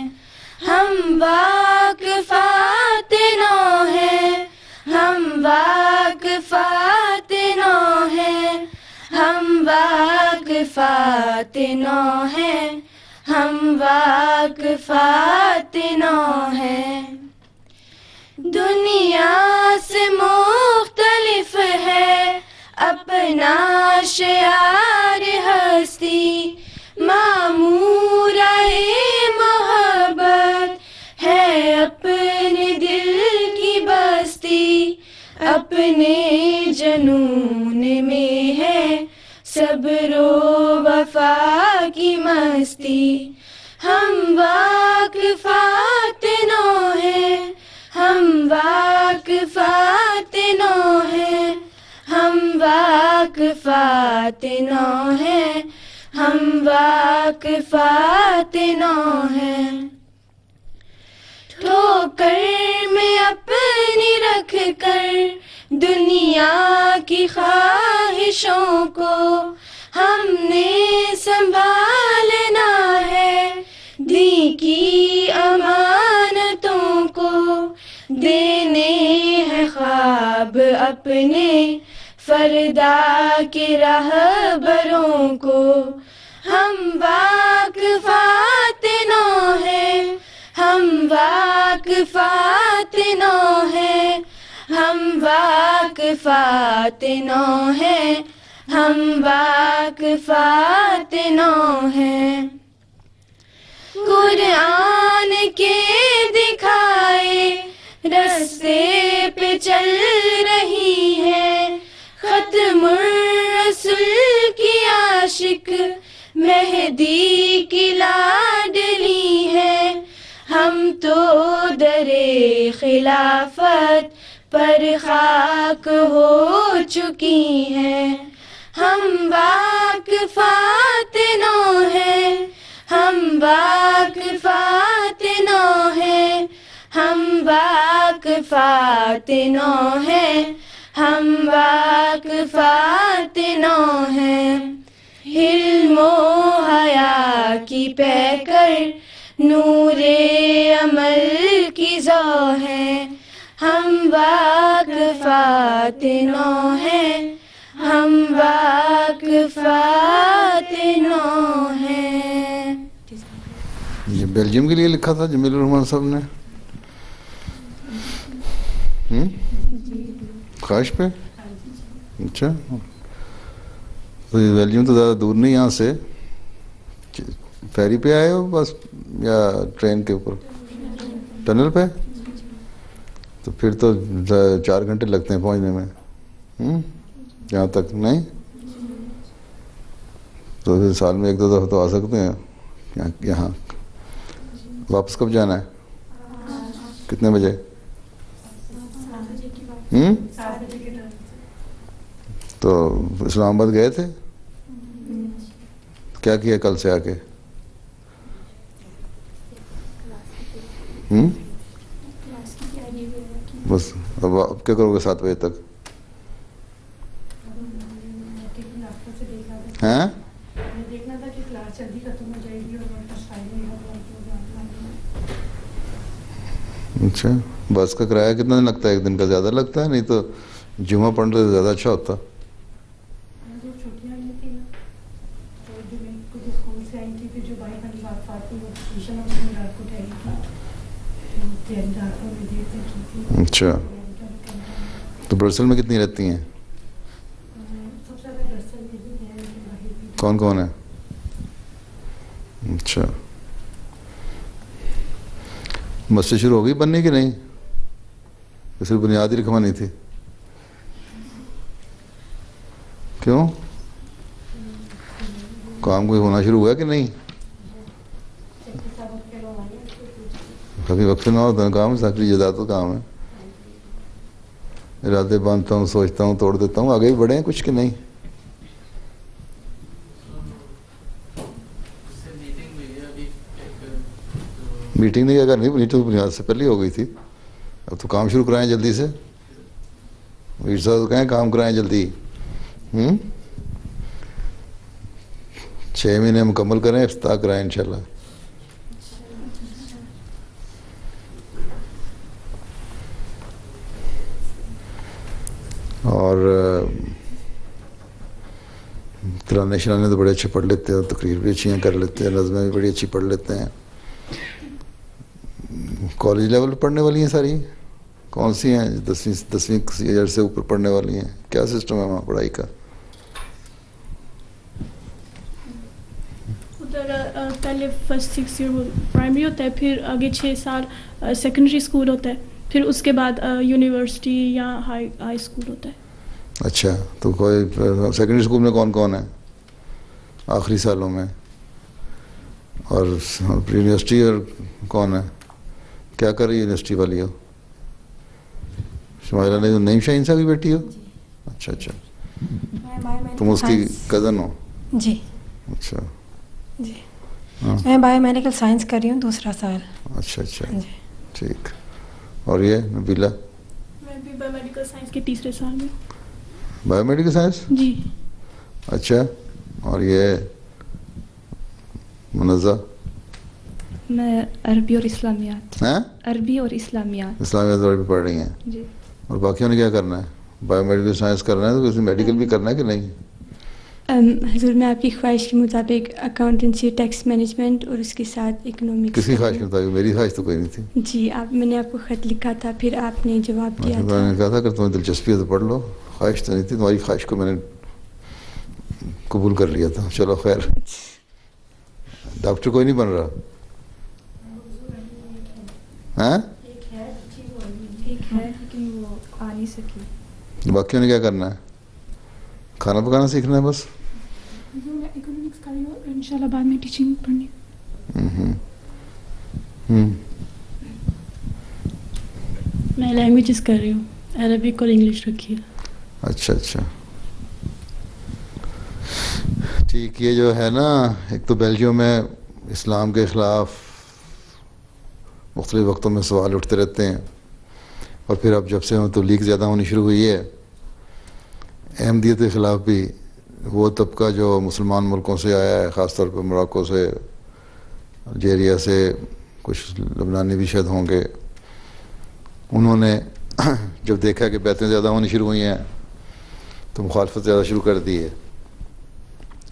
ہم واقفات نو ہیں، ہم واقفات نو ہیں، ہم واقفات نو ہیں، ہم واقفات نو ہیں. دنیا سے مختلف ہے اپنا شعار ہستی، معمورہ محبت ہے اپنے دل کی بستی. اپنے جنون میں ہے صبر و وفا کی مستی. ہم واقفات نو ہیں، ہم واقفات نو ہیں، ہم واقفات نو ہیں، ہم واقفات نو ہیں. ٹھوکر میں اپنی رکھ کر دنیا کی خواہشوں کو ہم نے سنبھالنا ہے. دی کی امانتوں کو دینے ہیں خواب اپنے فردا کے راہبروں کو. ہم واقفات نو ہیں، ہم واقفات نو ہیں، ہم واقفات نو ہیں، ہم واقفات نو ہیں. قرآن کے دکھائے رستے پہ چل رہی ہے، ختم الرسول کی عاشق مہدی کی لاڈلی ہے. ہم تو در خلافت پر خاک ہو چکی ہیں. ہم واقفات نو ہیں، ہم واقفات نو ہیں، ہم واقفات نو ہیں، ہم واقفات نو ہیں. علم و حیا کی پہ کر نور عمل کی ذو ہے، ہم واقفات نو ہیں، ہم واقفات نو ہیں. یہ بیلجیم کے لیے لکھا تھا جمیل الرحمان صاحب نے خواہش پہ. اچھا، تو یہ بیلجیم تو زیادہ دور نہیں یہاں سے، فیری پہ آئے ہو بس یا ٹرین کے اوپر؟ ٹنل پہ؟ تو پھر تو 4 گھنٹے لگتے ہیں پہنچنے میں یہاں تک، نہیں؟ تو پھر سال میں 1-2 دفعہ تو آ سکتے ہیں یہاں. واپس کب جانا ہے؟ کتنے بجے؟ تو اسلام آباد گئے تھے؟ کیا کیا کل سے آ کے؟ بس اب آپ کیا کرو گے 7 بجے تک؟ ہیں؟ اچھا، بس کا کرایہ کتنا لگتا ہے؟ 1 دن کا زیادہ لگتا ہے؟ نہیں تو جمعہ پڑھنے سے زیادہ اچھا ہوتا. اچھا، تو برسل میں کتنی رہتی ہیں؟ کون کون ہے؟ اچھا، مسجد شروع ہو گئی بننے کی نہیں؟ صرف بنیاد ہی رکھوانی تھی. کیوں؟ کام کوئی ہونا شروع ہوا کہ نہیں؟ کبھی وقت نہ ہوتا کام، ساکری جدا تو کام ہے. ارادے باندھتا ہوں، سوچتا ہوں، توڑ دیتا ہوں. آگے بھی بڑھے ہیں کچھ کہ نہیں؟ میٹنگ نہیں کیا کرنی، میٹنگ تو بنیاد سے پہلے ہو گئی تھی. اب تو کام شروع کرائیں جلدی سے. ویر صاحب تو کہیں کام کرائیں جلدی. 6 مہینے مکمل کریں، افتتاح کرائیں انشاءاللہ. اور ترانے شرانے تو بڑے اچھے پڑھ لیتے ہیں، تقریر بھی اچھی کر لیتے ہیں، نظمیں بھی بڑی اچھی پڑھ لیتے ہیں. کالج لیول پڑھنے والی ہیں ساری؟ کون سی ہیں 10ویں ایئر سے اوپر پڑھنے والی ہیں؟ کیا سسٹم ہے وہاں پڑھائی کا؟ ادھر پہلے 1st 6 ایئر پرائمری ہوتا ہے، پھر آگے 6 سال سیکنڈری اسکول ہوتا ہے، پھر اس کے بعد یونیورسٹی یا ہائی اسکول ہوتا ہے. اچھا، تو کوئی سیکنڈری اسکول میں کون کون ہے آخری سالوں میں؟ اور یونیورسٹی اور کون ہے؟ کیا کر رہی ہے یونیورسٹی والی ہو؟ شمائلہ نے نعیم شاہین صاحب کی بیٹی ہو؟ اچھا اچھا، تم اس کی کزن ہو؟ جی. اچھا جی، میں بایو میڈیکل سائنس کر رہی ہوں، 2 سال. اچھا اچھا، ٹھیک. اور یہ نبیلہ؟ میں بھی بایو میڈیکل سائنس کے 3 سال میں. Biomedical science? جی. اچھا، اور یہ منزہ؟ میں عربی اور اسلامیات. ہیں؟ عربی اور اسلامیات. اسلامیات عربی پڑھ رہی ہیں؟ جی. اور باقیوں نے کیا کرنا ہے؟ بایو میڈیکل سائنس کرنا ہے تو کسی میڈیکل بھی کرنا ہے کہ نہیں؟ حضور میں آپ کی خواہش کے مطابق اکاؤنٹنسی، ٹیکس مینجمنٹ اور اس کے ساتھ اکنامکس. کس کی خواہش کے مطابق؟ میری خواہش تو کوئی نہیں تھی. جی، میں نے آپ کو خط لکھا تھا، پھر آپ نے جواب دیا تھا. میں نے کہا تھا کہ تمہیں دلچسپی ہے تو پڑھ لو. خواہش تو نہیں تھی، تمہاری خواہش کو میں نے قبول کر لیا تھا. چلو خیر. ڈاکٹر کوئی نہیں بن رہا؟ ہاں؟ ایک ہے لیکن وہ آ نہیں سکی. باقیوں نے کیا کرنا ہے؟ کھانا پکانا سیکھنا ہے بس؟ میں اکنامکس کر رہی ہوں، انشاءاللہ بعد میں ٹیچنگ پڑھنی. میں لینگویجز کر رہی ہوں، عربک اور انگلش رکھی ہے. اچھا اچھا، ٹھیک. یہ جو ہے نا، ایک تو بیلجیم میں اسلام کے خلاف مختلف وقتوں میں سوال اٹھتے رہتے ہیں، اور پھر اب جب سے تبلیغ زیادہ ہونی شروع ہوئی ہے، احمدیت کے خلاف بھی وہ طبقہ جو مسلمان ملکوں سے آیا ہے، خاص طور پہ موراکو سے، الجیریا سے، کچھ لبنانی بھی شاید ہوں گے، انہوں نے جب دیکھا کہ بیعتیں زیادہ ہونی شروع ہوئی ہیں تو مخالفت زیادہ شروع کر دی ہے.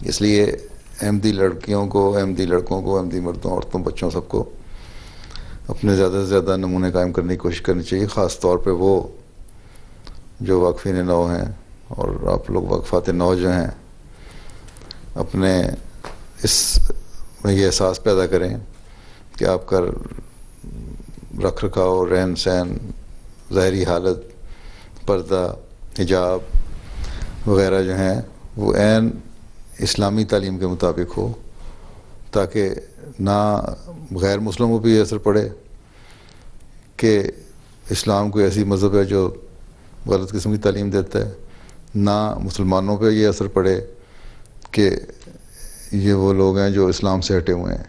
اس لیے احمدی لڑکیوں کو، احمدی لڑکوں کو، احمدی مردوں، عورتوں، بچوں، سب کو اپنے زیادہ سے زیادہ نمونے قائم کرنے کی کوشش کرنی چاہیے، خاص طور پہ وہ جو واقفین نو ہیں، اور آپ لوگ وقفات نو جو ہیں اپنے اس میں یہ احساس پیدا کریں کہ آپ کا رکھ رکھاؤ، رہن سہن، ظاہری حالت، پردہ، حجاب وغیرہ جو ہیں وہ عین اسلامی تعلیم کے مطابق ہو، تاکہ نہ غیر مسلموں پہ یہ اثر پڑے کہ اسلام کوئی ایسی مذہب ہے جو غلط قسم کی تعلیم دیتا ہے، نہ مسلمانوں پہ یہ اثر پڑے کہ یہ وہ لوگ ہیں جو اسلام سے ہٹے ہوئے ہیں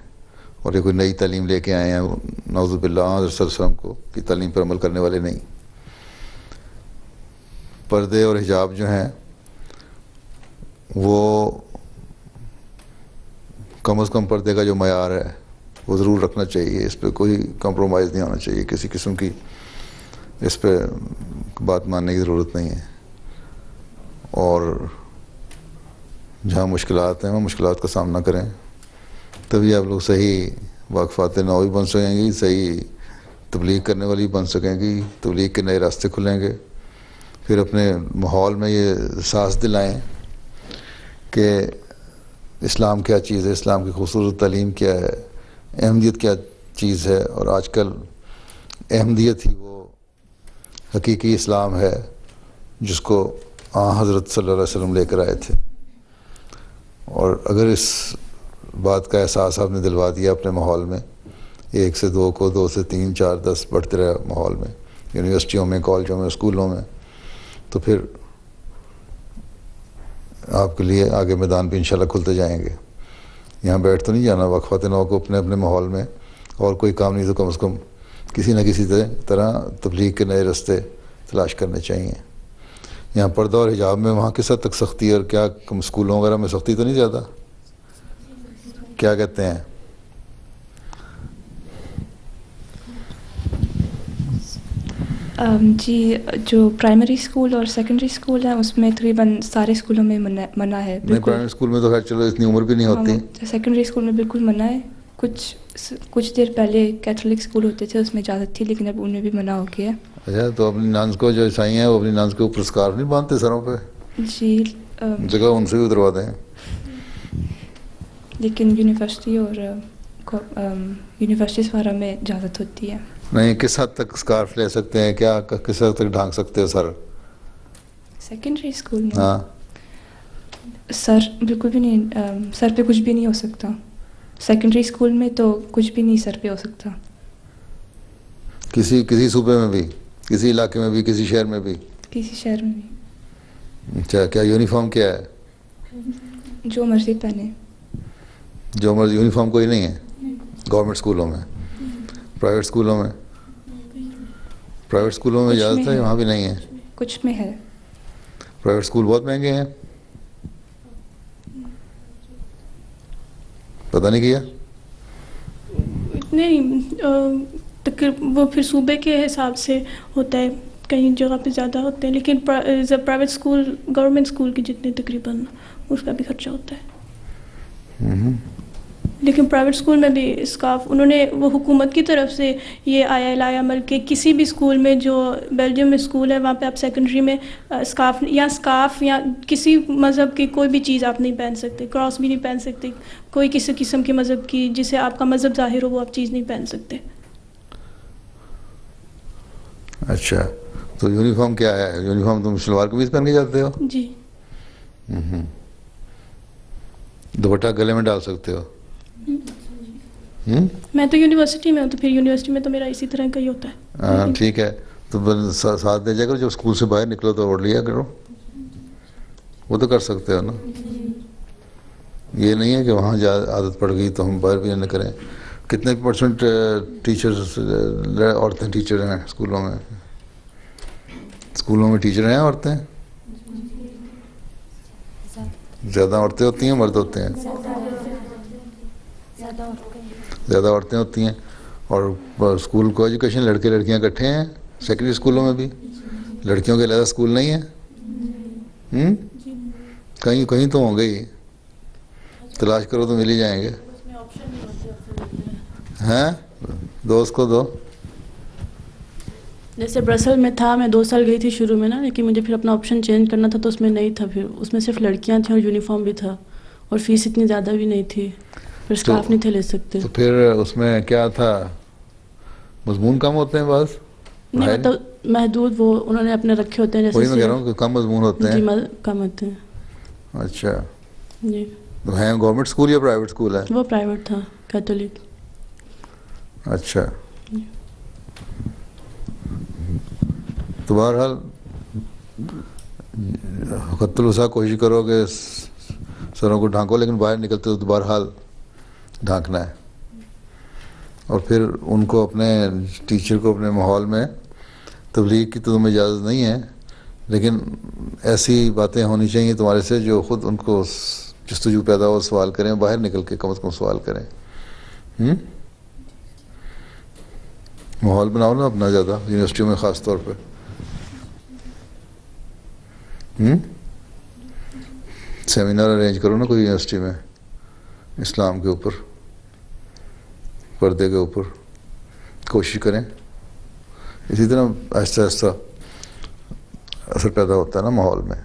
اور یہ کوئی نئی تعلیم لے کے آئے ہیں، نعوذ باللہ حضرت صلی اللہ علیہ وسلم کو کی تعلیم پر عمل کرنے والے نہیں۔ پردے اور حجاب جو ہیں وہ کم از کم پردے کا جو معیار ہے وہ ضرور رکھنا چاہیے، اس پہ کوئی کمپرومائز نہیں ہونا چاہیے، کسی قسم کی اس پہ بات ماننے کی ضرورت نہیں ہے۔ اور جہاں مشکلات ہیں وہ مشکلات کا سامنا کریں، تبھی آپ لوگ صحیح وقفات نو بھی بن سکیں گی، صحیح تبلیغ کرنے والی بن سکیں گی، تبلیغ کے نئے راستے کھلیں گے۔ پھر اپنے ماحول میں یہ احساس دلائیں کہ اسلام کیا چیز ہے، اسلام کی خوبصورت تعلیم کیا ہے، احمدیت کیا چیز ہے، اور آج کل احمدیت ہی وہ حقیقی اسلام ہے جس کو حضرت صلی اللہ علیہ وسلم لے کر آئے تھے۔ اور اگر اس بات کا احساس آپ نے دلوا دیا اپنے ماحول میں، 1 سے 2 کو، 2 سے 3، 4، 10 بڑھتے رہے ماحول میں، یونیورسٹیوں میں، کالجوں میں، اسکولوں میں، تو پھر آپ کے لیے آگے میدان بھی انشاءاللہ کھلتے جائیں گے۔ یہاں بیٹھ تو نہیں جانا، وقفات نو کو اپنے اپنے ماحول میں اور کوئی کام نہیں تو کم از کم کسی نہ کسی طرح تبلیغ کے نئے راستے تلاش کرنے چاہیے۔ یہاں پردہ اور حجاب میں وہاں کس حد تک سختی، اور کیا اسکولوں وغیرہ میں سختی تو نہیں زیادہ؟ کیا کہتے ہیں؟ جی، جو پرائمری اسکول اور سیکنڈری اسکول ہیں اس میں تقریباً سارے اسکولوں میں منع ہے۔ نہیں، پرائمری اسکول میں تو خیر چلو اتنی عمر بھی نہیں ہوتی۔ سیکنڈری اسکول میں بالکل منع ہے۔ کچھ دیر پہلے کیتھولک اسکول ہوتے تھے اس میں اجازت تھی، لیکن اب ان میں بھی منع ہو گیا۔ اچھا، تو اپنی نانس کو جو عیسائی ہیں وہ اپنی نانس کے اوپر اسکارف نہیں باندھتے سروں پہ؟ جی، جگہ ان سے بھی اتروا دیں۔ لیکن یونیورسٹی اور یونیورسٹیز وغیرہ میں اجازت ہوتی ہے۔ نہیں، کس حد تک اسکارف لے سکتے ہیں؟ کیا کس حد تک ڈھانک سکتے ہو سر؟ سیکنڈری اسکول میں ہاں، سر بالکل بھی نہیں، سر پہ کچھ بھی نہیں ہو سکتا۔ سیکنڈری اسکول میں تو کچھ بھی نہیں سر پہ ہو سکتا۔ کسی صوبے میں بھی، کسی علاقے میں بھی، کسی شہر میں بھی؟ کسی شہر میں بھی۔ اچھا، کیا یونیفارم کیا ہے؟ جو مرضی پہنے۔ جو مرضی، یونیفارم کوئی نہیں ہے گورنمنٹ اسکولوں میں؟ پرائیویٹ اسکولوں میں؟ پرائیویٹ اسکولوں میں اجازت ہے، وہاں بھی نہیں ہے؟ کچھ میں ہے۔ پرائیویٹ اسکول بہت مہنگے ہیں، پتہ نہیں کیا؟ نہیں، وہ پھر صوبے کے حساب سے ہوتا ہے، کہیں جگہ پہ زیادہ ہوتے ہیں، لیکن پرائیویٹ اسکول گورنمنٹ اسکول کی جتنے تقریباً اس کا بھی خرچہ ہوتا ہے۔ لیکن پرائیویٹ اسکول میں بھی اسکارف انہوں نے وہ حکومت کی طرف سے یہ آیا لایا عمل کہ کسی بھی اسکول میں، جو بیلجیم میں اسکول ہے وہاں پہ آپ سیکنڈری میں اسکارف یا کسی مذہب کی کوئی بھی چیز آپ نہیں پہن سکتے، کراس بھی نہیں پہن سکتے، کوئی کسی قسم کے مذہب کی جسے آپ کا مذہب ظاہر ہو وہ آپ چیز نہیں پہن سکتے۔ اچھا، تو یونیفارم کیا ہے؟ یونیفارم تم شلوار قمیض پہن کے جاتے ہو؟ جی۔ دوپٹہ گلے میں ڈال سکتے ہو؟ میں تو یونیورسٹی میں ہوں، تو پھر یونیورسٹی میں تو میرا اسی طرح کا ہی ہوتا ہے۔ ہاں ٹھیک ہے، تو ساتھ دے جائے کرو، جب اسکول سے باہر نکلو تو اوڑھ لیا کرو، وہ تو کر سکتے ہو نا۔ یہ نہیں ہے کہ وہاں عادت پڑ گئی تو ہم باہر بھی نہ کریں۔ کتنے پرسنٹ ٹیچرز عورتیں ٹیچر ہیں اسکولوں میں؟ اسکولوں میں ٹیچر ہیں عورتیں؟ زیادہ عورتیں ہوتی ہیں مرد ہوتے ہیں؟ زیادہ عورتیں ہوتی ہیں۔ اور اسکول کو ایجوکیشن لڑکے لڑکیاں اکٹھے ہیں سیکنڈری اسکولوں میں بھی؟ لڑکیوں کے علیحدہ اسکول نہیں ہیں؟ کہیں تو ہوں گے ہی، تلاش کرو تو مل ہی جائیں گے۔ ہیں، دو اس کو دو۔ جیسے برسل میں تھا، میں 2 سال گئی تھی شروع میں نا، لیکن مجھے پھر اپنا آپشن چینج کرنا تھا تو اس میں نہیں تھا، پھر اس میں صرف لڑکیاں تھیں اور یونیفارم بھی تھا اور فیس اتنی زیادہ بھی نہیں تھی، پھر اسٹاف نہیں تھے لے سکتے. تو پھر اس میں کیا تھا، مضمون کم ہوتے ہیں بعض؟ نہیں مطلب محدود وہ انہوں نے اپنے رکھے ہوتے ہیں، جیسے وہی میں کہہ رہا ہوں کہ کم مضمون ہوتے ہیں. جی کم ہوتے ہیں. اچھا جی. ہیں گورنمنٹ اسکول یا پرائیویٹ اسکول ہے؟ وہ پرائیویٹ تھا، کیتھولک. اچھا تو بہرحال خط الوسع کوشش کرو کہ سروں کو ڈھانکو، لیکن باہر نکلتے تو بہرحال ڈھانکنا ہے. اور پھر ان کو اپنے ٹیچر کو اپنے ماحول میں تبلیغ کی تو تمہیں اجازت نہیں ہے، لیکن ایسی باتیں ہونی چاہیے تمہارے سے جو خود ان کو جستجو پیدا ہو، سوال کریں، باہر نکل کے کم از کم سوال کریں. ماحول بناؤ نا اپنا زیادہ، یونیورسٹیوں میں خاص طور پہ. سیمینار ارینج کرو نا کوئی یونیورسٹی میں اسلام کے اوپر، پردے کے اوپر کوشش کریں. اسی طرح آہستہ آہستہ اثر پیدا ہوتا ہے نا ماحول میں.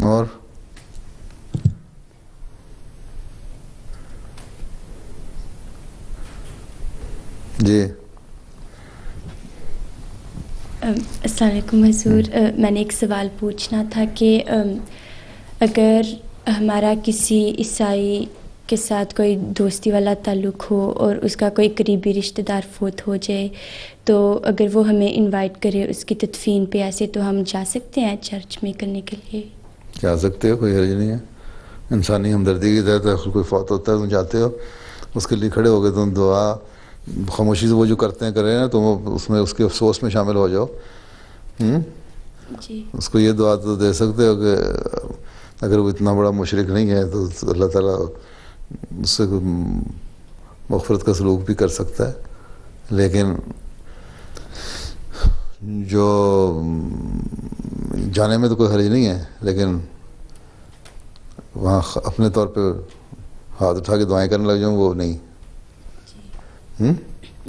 اور جی السلام علیکم حضور. میں نے ایک سوال پوچھنا تھا کہ اگر ہمارا کسی عیسائی کے ساتھ کوئی دوستی والا تعلق ہو اور اس کا کوئی قریبی رشتہ دار فوت ہو جائے، تو اگر وہ ہمیں انوائٹ کرے اس کی تدفین پہ ایسے، تو ہم جا سکتے ہیں چرچ میں کرنے کے لیے؟ جا سکتے ہو، کوئی حرج نہیں ہے. انسانی ہمدردی کی تحت کوئی فوت ہوتا ہے تم جاتے ہو، اس کے لیے کھڑے ہو گئے، تم دعا خاموشی سے وہ جو کرتے ہیں کریں نا، تم اس میں اس کے افسوس میں شامل ہو جاؤ. جی. اس کو یہ دعا تو دے سکتے ہو کہ اگر وہ اتنا بڑا مشرک نہیں ہے تو اللہ تعالیٰ اس سے مغفرت کا سلوک بھی کر سکتا ہے. لیکن جو جانے میں تو کوئی حرج نہیں ہے، لیکن وہاں اپنے طور پہ ہاتھ اٹھا کے دعائیں کرنے لگ جاؤں وہ نہیں.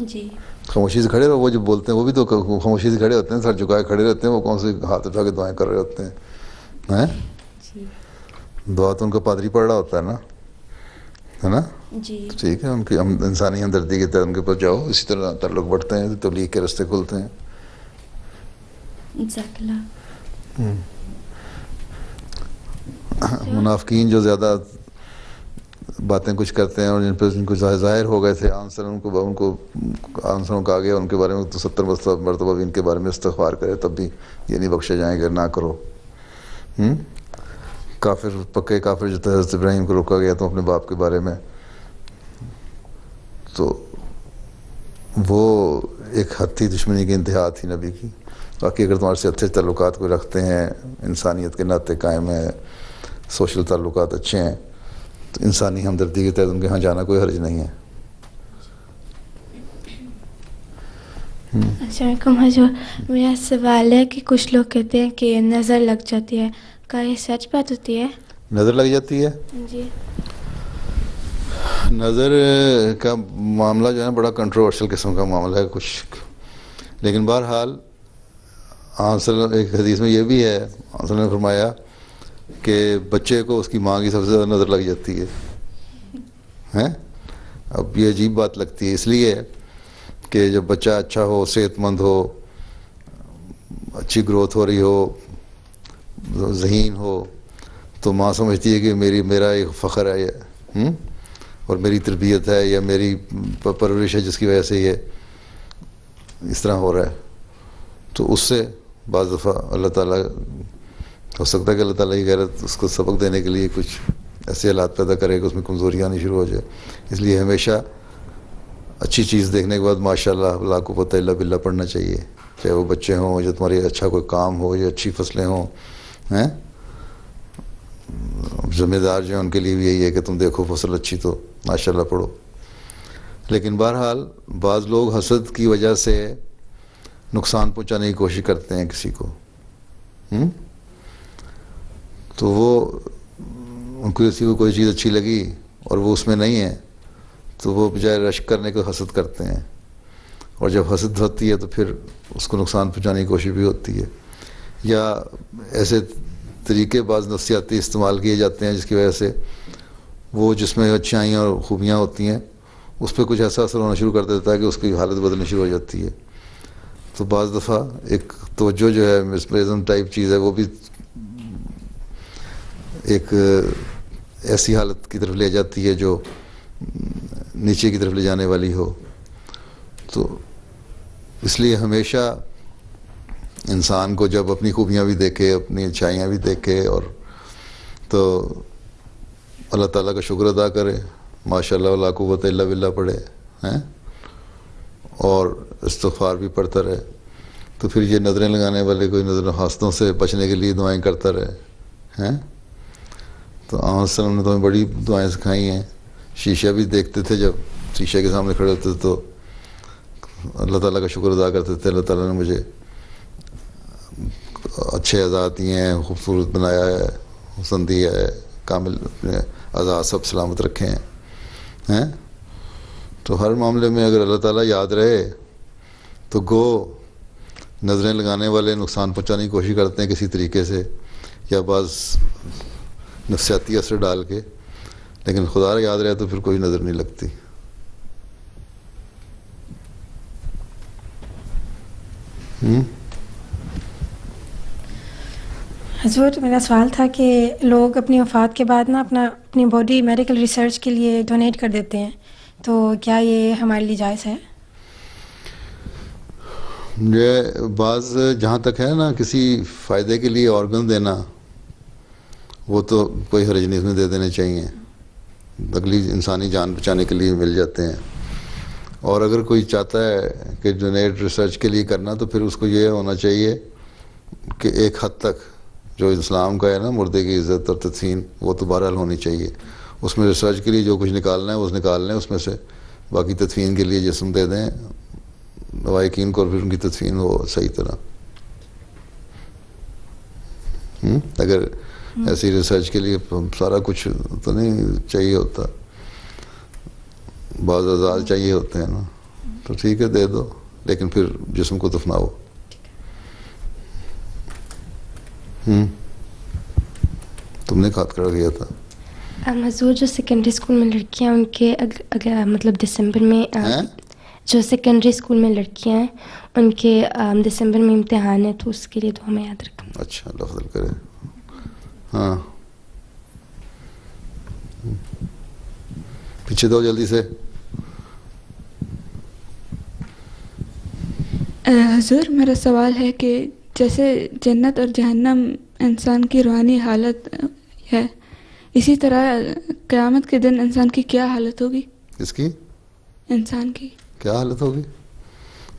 جی. خاموشی سے کھڑے رہو. وہ جو بولتے ہیں وہ بھی تو خاموشی سے کھڑے ہوتے ہیں، سر جھکائے کھڑے رہتے ہیں، وہ کون سے ہاتھ اٹھا کے دعائیں کر رہے ہوتے ہیں. دعا تو ان کا پادری پڑھ رہا ہوتا ہے نا. جی. ٹھیک ہے، ان کی انسانی ہمدردی کے تحت ان کے پاس جاؤ، اسی طرح تعلق بڑھتے ہیں، تبلیغ کے راستے کھلتے ہیں. جزاک اللہ. منافقین جو زیادہ باتیں کچھ کرتے ہیں اور جن پہ ان کو ظاہر ہو گئے تھے، آنسر ان کو آنسروں کا آگے ان کے بارے میں تو 70 مرتبہ بھی ان کے بارے میں استغفار کرے تب بھی یہ نہیں بخشے جائیں گے. نہ کرو. کافر، پکے کافر جو حضرت ابراہیم کو روکا گیا تو اپنے باپ کے بارے میں، تو وہ ایک حد تھی دشمنی کی انتہا تھی نبی کی. باقی اگر تمہارے سے اچھے تعلقات کو رکھتے ہیں، انسانیت کے ناطے قائم ہیں، سوشل تعلقات اچھے ہیں، تو انسانی ہمدردی کے تحت ان کے ہاں جانا کوئی حرج نہیں ہے. السلام علیکم حضور. میرا سوال ہے کہ کچھ لوگ کہتے ہیں کہ نظر لگ جاتی ہے، کیا یہ سچ بات ہوتی ہے؟ نظر لگ جاتی ہے؟ جی. نظر کا معاملہ جو ہے بڑا کنٹروورشل قسم کا معاملہ ہے کچھ، لیکن بہرحال ایک حدیث میں یہ بھی ہے، آنسل نے فرمایا کہ بچے کو اس کی ماں کی سب سے زیادہ نظر لگ جاتی ہے. اب یہ عجیب بات لگتی ہے، اس لیے کہ جب بچہ اچھا ہو، صحت مند ہو، اچھی گروتھ ہو رہی ہو، ذہین ہو، تو ماں سمجھتی ہے کہ میرا ایک فخر ہے اور میری تربیت ہے یا میری پرورش ہے جس کی وجہ سے یہ اس طرح ہو رہا ہے. تو اس سے بعض دفعہ اللہ تعالیٰ، ہو سکتا ہے کہ اللہ تعالیٰ کی غیرت اس کو سبق دینے کے لیے کچھ ایسے حالات پیدا کرے کہ اس میں کمزوری آنی شروع ہو جائے. اس لیے ہمیشہ اچھی چیز دیکھنے کے بعد ماشاء اللہ لا قوت الا باللہ پڑھنا چاہیے، چاہے وہ بچے ہوں یا تمہاری اچھا کوئی کام ہو یا اچھی فصلیں ہوں. ذمہ دار جو ہیں ان کے لیے بھی یہی ہے کہ تم دیکھو فصل اچھی تو ماشاء اللہ پڑھو. لیکن بہرحال بعض لوگ حسد کی وجہ سے نقصان پہنچانے کی کوشش کرتے ہیں کسی کو، تو وہ ان کو کسی کو کوئی چیز اچھی لگی اور وہ اس میں نہیں ہے تو وہ بجائے رشک کرنے کو حسد کرتے ہیں، اور جب حسد ہوتی ہے تو پھر اس کو نقصان پہنچانے کی کوشش بھی ہوتی ہے، یا ایسے طریقے بعض نفسیاتی استعمال کیے جاتے ہیں جس کی وجہ سے وہ جس میں اچھائیاں اور خوبیاں ہوتی ہیں اس پہ کچھ ایسا اثر ہونا شروع کر دیتا ہے کہ اس کی حالت بدلنی شروع ہو جاتی ہے. تو بعض دفعہ ایک توجہ جو ہے مسپریزم ٹائپ چیز ہے وہ بھی ایک ایسی حالت کی طرف لے جاتی ہے جو نیچے کی طرف لے جانے والی ہو. تو اس لیے ہمیشہ انسان کو جب اپنی خوبیاں بھی دیکھے، اپنی اچھائیاں بھی دیکھے، اور تو اللہ تعالیٰ کا شکر ادا کرے، ماشاء اللہ لا قوت الا باللہ پڑھے ہیں، اور استغفار بھی پڑھتا رہے. تو پھر یہ نظریں لگانے والے کوئی نظر حاسدوں سے بچنے کے لیے دعائیں کرتا رہے ہیں. تو آن وسلم نے تو ہمیں بڑی دعائیں سکھائی ہیں. شیشہ بھی دیکھتے تھے، جب شیشے کے سامنے کھڑے ہوتے تھے تو اللہ تعالیٰ کا شکر ادا کرتے تھے، اللہ تعالیٰ نے مجھے اچھے اعضاء دیے ہیں، خوبصورت بنایا ہے، حسن دیا ہے، کامل اپنے اعضاء سب سلامت رکھے ہیں. تو ہر معاملے میں اگر اللہ تعالیٰ یاد رہے تو گو نظریں لگانے والے نقصان پہنچانے کی کوشش کرتے ہیں کسی طریقے سے، یا بعض نفسیاتی اثر ڈال کے، لیکن خدا یاد رہے تو پھر کوئی نظر نہیں لگتی. حضور میرا سوال تھا کہ لوگ اپنی وفات کے بعد نا اپنی باڈی میڈیکل ریسرچ کے لیے ڈونیٹ کر دیتے ہیں، تو کیا یہ ہمارے لیے جائز ہے؟ یہ بعض جہاں تک ہے نا کسی فائدے کے لیے آرگن دینا، وہ تو کوئی حرج نہیں، اس میں دے دینے چاہیے، اگلی انسانی جان بچانے کے لیے مل جاتے ہیں. اور اگر کوئی چاہتا ہے کہ ڈونیٹ ریسرچ کے لیے کرنا تو پھر اس کو یہ ہونا چاہیے کہ ایک حد تک جو اسلام کا ہے نا مردے کی عزت اور تدفین، وہ تو بہرحال ہونی چاہیے. اس میں ریسرچ کے لیے جو کچھ نکالنا ہے وہ نکال لیں اس میں سے، باقی تدفین کے لیے جسم دے دیں لوائقین کو، اور پھر ان کی تدفین ہو صحیح طرح. اگر ایسی ریسرچ کے لیے سارا کچھ تو نہیں چاہیے ہوتا، بعض اعضاء چاہیے ہوتے ہیں نا، تو ٹھیک ہے دے دو، لیکن پھر جسم کو دفناؤ. تم نے خط کر دیا تھا. حضور جو سیکنڈری اسکول میں لڑکیاں ان کے مطلب دسمبر میں، جو سیکنڈری اسکول میں لڑکیاں ہیں ان کے دسمبر میں امتحان ہے، تو اس کے لیے تو ہمیں یاد رکھنا. اچھا اللہ فضل کرے. ہاں پیچھے دو جلدی سے. حضور میرا سوال ہے کہ جیسے جنت اور جہنم انسان کی روحانی حالت ہے، اسی طرح قیامت کے دن انسان کی کیا حالت ہوگی؟ اس کی انسان کی کیا حالت ہوگی؟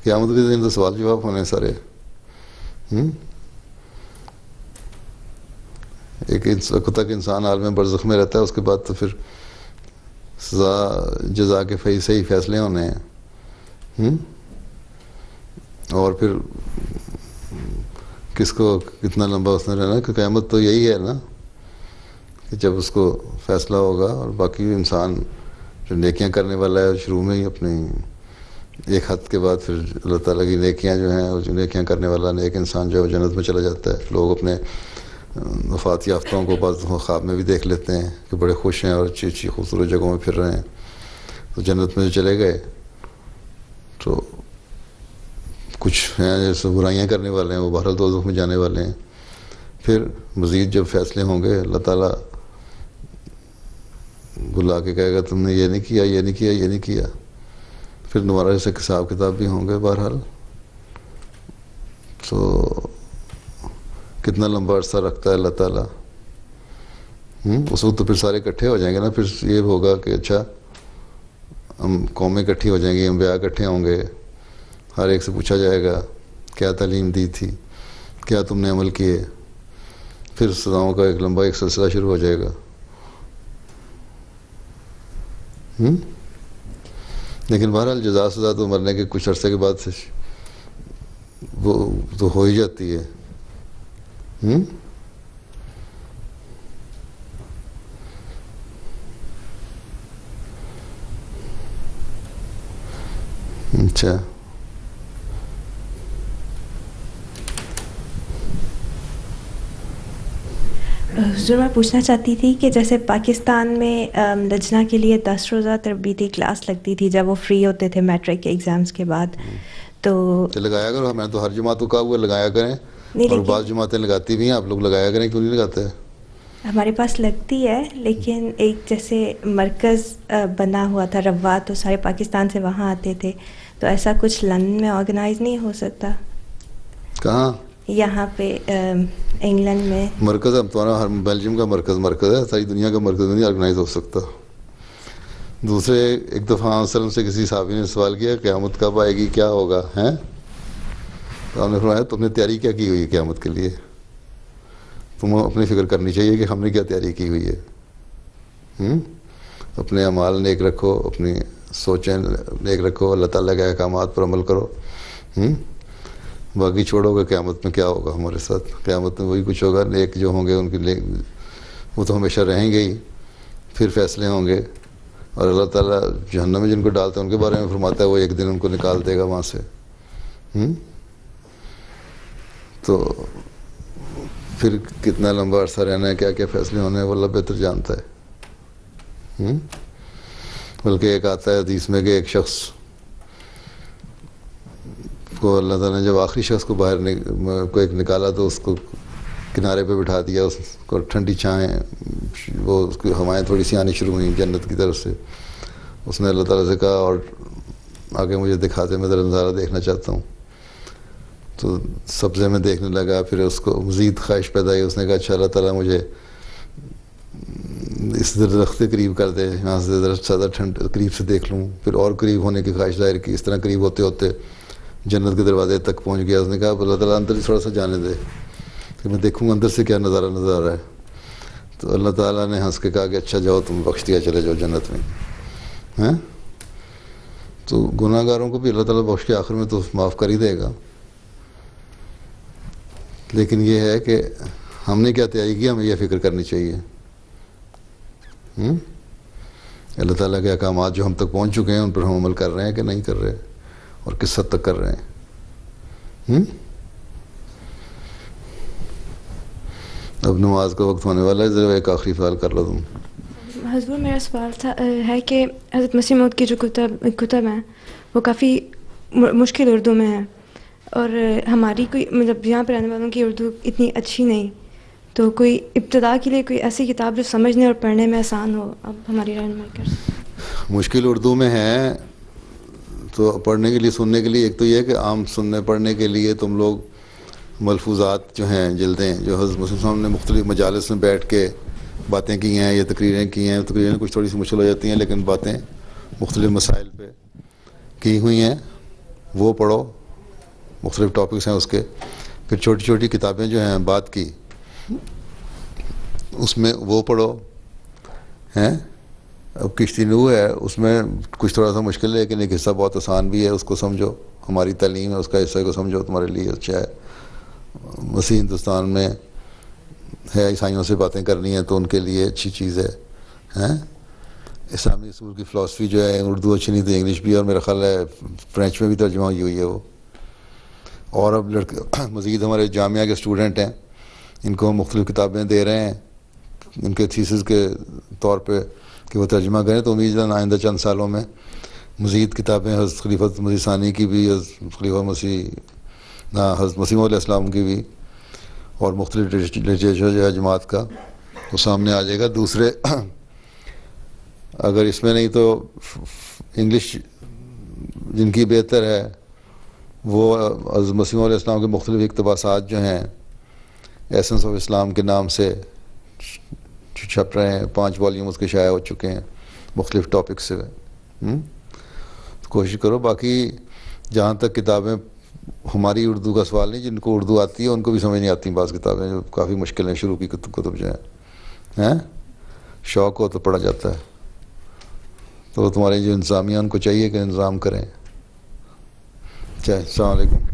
قیامت کے دن تو سوال جواب ہونے سارے. ایک وقت تک انسان عالم برزخ میں رہتا ہے، اس کے بعد تو پھر سزا جزا کے صحیح فیصلے ہونے ہیں. اور پھر کس کو کتنا لمبا اس نے رہنا، کہ قیامت تو یہی ہے نا کہ جب اس کو فیصلہ ہوگا. اور باقی انسان جو نیکیاں کرنے والا ہے شروع میں ہی اپنی ایک حد کے بعد پھر اللہ تعالیٰ کی نیکیاں جو ہیں، اور جو نیکیاں کرنے والا نیک انسان جو ہے جنت میں چلا جاتا ہے. لوگ اپنے وفات یافتوں کو بعض خواب میں بھی دیکھ لیتے ہیں کہ بڑے خوش ہیں اور اچھی اچھی خوبصورت جگہوں میں پھر رہے ہیں، تو جنت میں جو چلے گئے. تو کچھ ہیں جیسے برائیاں کرنے والے ہیں، وہ بہرحال دوزخ میں جانے والے ہیں. پھر مزید جب فیصلے ہوں گے اللہ تعالیٰ بلا کے کہے گا تم نے یہ نہیں کیا، یہ نہیں کیا، یہ نہیں کیا. پھر دوبارہ سے حساب کتاب بھی ہوں گے بہرحال. تو کتنا لمبا عرصہ رکھتا ہے اللہ تعالیٰ. اس وقت تو پھر سارے اکٹھے ہو جائیں گے نا. پھر یہ ہوگا کہ اچھا ہم قومیں اکٹھی ہو جائیں گی، انبیاء اکٹھے ہوں گے، ہر ایک سے پوچھا جائے گا کیا تعلیم دی تھی، کیا تم نے عمل کیے. پھر سزاؤں کا ایک لمبا ایک سلسلہ شروع ہو جائے گا. لیکن بہرحال جزا سزا تو مرنے کے کچھ عرصے کے بعد سے وہ تو ہو ہی جاتی ہے. اچھا حضور میں پوچھنا چاہتی تھی کہ جیسے پاکستان میں لجنا کے لیے 10 روزہ تربیتی کلاس لگتی تھی جب وہ فری ہوتے تھے میٹرک کے ایگزامس کے بعد، تو لگایا کرو. میں تو ہر جماعت کو کہا ہوا لگایا کریں، اور بعض جماعتیں لگاتی بھی ہیں. آپ لوگ لگایا کریں، کیوں نہیں لگاتے؟ ہمارے پاس لگتی ہے، لیکن ایک جیسے مرکز بنا ہوا تھا روا، تو سارے پاکستان سے وہاں آتے تھے، تو ایسا کچھ لندن میں آرگنائز نہیں ہو سکتا؟ کہاں؟ یہاں پہ انگلینڈ میں مرکز. اب تمہارا بیلجیم کا مرکز ہے، ساری دنیا کا مرکز نہیں آرگنائز ہو سکتا. دوسرے ایک دفعہ وسلم سے کسی صحابی نے سوال کیا قیامت کب آئے گی، کیا ہوگا ہیں؟ تو ہم نے فرمایا تم نے تیاری کیا کی ہوئی ہے قیامت کے لیے؟ تم اپنی فکر کرنی چاہیے کہ ہم نے کیا تیاری کی ہوئی ہے. اپنے اعمال نیک رکھو، اپنی سوچیں نیک رکھو، اللہ تعالیٰ کے احکامات پر عمل کرو. باقی چھوڑو گے قیامت میں کیا ہوگا ہمارے ساتھ. قیامت میں وہی کچھ ہوگا، نیک جو ہوں گے ان کے لیے وہ تو ہمیشہ رہیں گے ہی، پھر فیصلے ہوں گے. اور اللہ تعالیٰ جہنم میں جن کو ڈالتا ہے ان کے بارے میں فرماتا ہے وہ ایک دن ان کو نکال دے گا وہاں سے. تو پھر کتنا لمبا عرصہ رہنا ہے، کیا کیا فیصلے ہونے ہیں، وہ اللہ بہتر جانتا ہے. بلکہ ایک آتا ہے حدیث میں کہ ایک شخص کو اللہ تعالیٰ نے جب آخری شخص کو باہر کو ایک نکالا تو اس کو کنارے پہ بٹھا دیا، اس کو ٹھنڈی چھائیں، وہ اس کی ہوائیں تھوڑی سی آنی شروع ہوئیں جنت کی طرف سے. اس نے اللہ تعالیٰ سے کہا اور آگے مجھے دکھا دے، میں ذرا نظارہ دیکھنا چاہتا ہوں. تو سبزے میں دیکھنے لگا، پھر اس کو مزید خواہش پیدا ہوئی. اس نے کہا اچھا اللہ تعالیٰ مجھے اس درخت کے قریب کر دے، یہاں سے ذرا زیادہ ٹھنڈ قریب سے دیکھ لوں. پھر اور قریب ہونے کی خواہش ظاہر کی. اس طرح قریب ہوتے ہوتے جنت کے دروازے تک پہنچ گیا. اس نے کہا اللہ تعالیٰ اندر تھوڑا سا جانے دے کہ میں دیکھوں اندر سے کیا نظارہ نظر آ رہا ہے. تو اللہ تعالیٰ نے ہنس کے کہا کہ اچھا جاؤ تم بخش دیا، چلے جاؤ جنت میں. ہیں تو گناہ گاروں کو بھی اللہ تعالیٰ بخش کے آخر میں تو معاف کر ہی دے گا. لیکن یہ ہے کہ ہم نے کیا تیاری کی، ہمیں یہ فکر کرنی چاہیے. اللہ تعالیٰ کے احکامات جو ہم تک پہنچ چکے ہیں ان پر ہم عمل کر رہے ہیں کہ نہیں کر رہے، اور کس حد تک کر رہے ہیں. اب نماز کا وقت ہونے والا ہے، ذرا ایک آخری سوال کر لو تم. حضور میرا سوال تھا ہے کہ حضرت مسیح موعود کی جو کتب ہیں وہ کافی مشکل اردو میں ہیں، اور ہماری کوئی مطلب یہاں پہ رہنے والوں کی اردو اتنی اچھی نہیں، تو کوئی ابتدا کے لیے کوئی ایسی کتاب جو سمجھنے اور پڑھنے میں آسان ہو، اب ہماری رہنمائی کر سکیں. مشکل اردو میں ہے تو پڑھنے کے لیے سننے کے لیے ایک تو یہ ہے کہ عام سننے پڑھنے کے لیے تم لوگ ملفوظات جو ہیں جلدیں جو حضرت مسیح صاحب نے مختلف مجالس میں بیٹھ کے باتیں کی ہیں یا تقریریں کی ہیں، تقریریں کچھ تھوڑی سی مشکل ہو جاتی ہیں لیکن باتیں مختلف مسائل پہ کی ہوئی ہیں، وہ پڑھو. مختلف ٹاپکس ہیں اس کے. پھر چھوٹی چھوٹی کتابیں جو ہیں بات کی اس میں وہ پڑھو. ہیں اب کشتی نو ہے، اس میں کچھ تھوڑا سا مشکل ہے لیکن ایک حصہ بہت آسان بھی ہے، اس کو سمجھو. ہماری تعلیم ہے اس کا حصہ کو سمجھو، تمہارے لیے اچھا ہے. مسیح ہندوستان میں ہے، عیسائیوں سے باتیں کرنی ہیں تو ان کے لیے اچھی چیز ہے. ہیں اسلامی اصول کی فلاسفی جو ہے اردو اچھی نہیں تو انگلش بھی، اور میرا خیال ہے فرینچ میں بھی ترجمہ ہوئی ہے وہ. اور اب لڑکے مزید ہمارے جامعہ کے اسٹوڈنٹ ہیں، ان کو ہم مختلف کتابیں دے رہے ہیں ان کے تھیسس کے طور پہ کہ وہ ترجمہ کریں. تو امید ہے آئندہ چند سالوں میں مزید کتابیں حضرت خلیفۃ مسیح ثانی کی بھی، حضرت مسیح علیہ السلام کی بھی، اور مختلف لٹریچر جو ہے جماعت کا وہ سامنے آ جائے گا. دوسرے اگر اس میں نہیں تو انگلش جن کی بہتر ہے وہ حضرت مسیح علیہ السلام کے مختلف اقتباسات جو ہیں ایسنس آف اسلام کے نام سے چھپ رہے ہیں، 5 والیوم اس کے شائع ہو چکے ہیں مختلف ٹاپک سے. کوشش کرو. باقی جہاں تک کتابیں ہماری اردو کا سوال نہیں، جن کو اردو آتی ہے ان کو بھی سمجھ نہیں آتی بعض کتابیں جو کافی مشکل ہیں، شروع کی کتب جو ہیں. شوق ہو تو پڑھا جاتا ہے. تو تمہارے جو انتظامیہ ان کو چاہیے کہ انتظام کریں. السلام علیکم.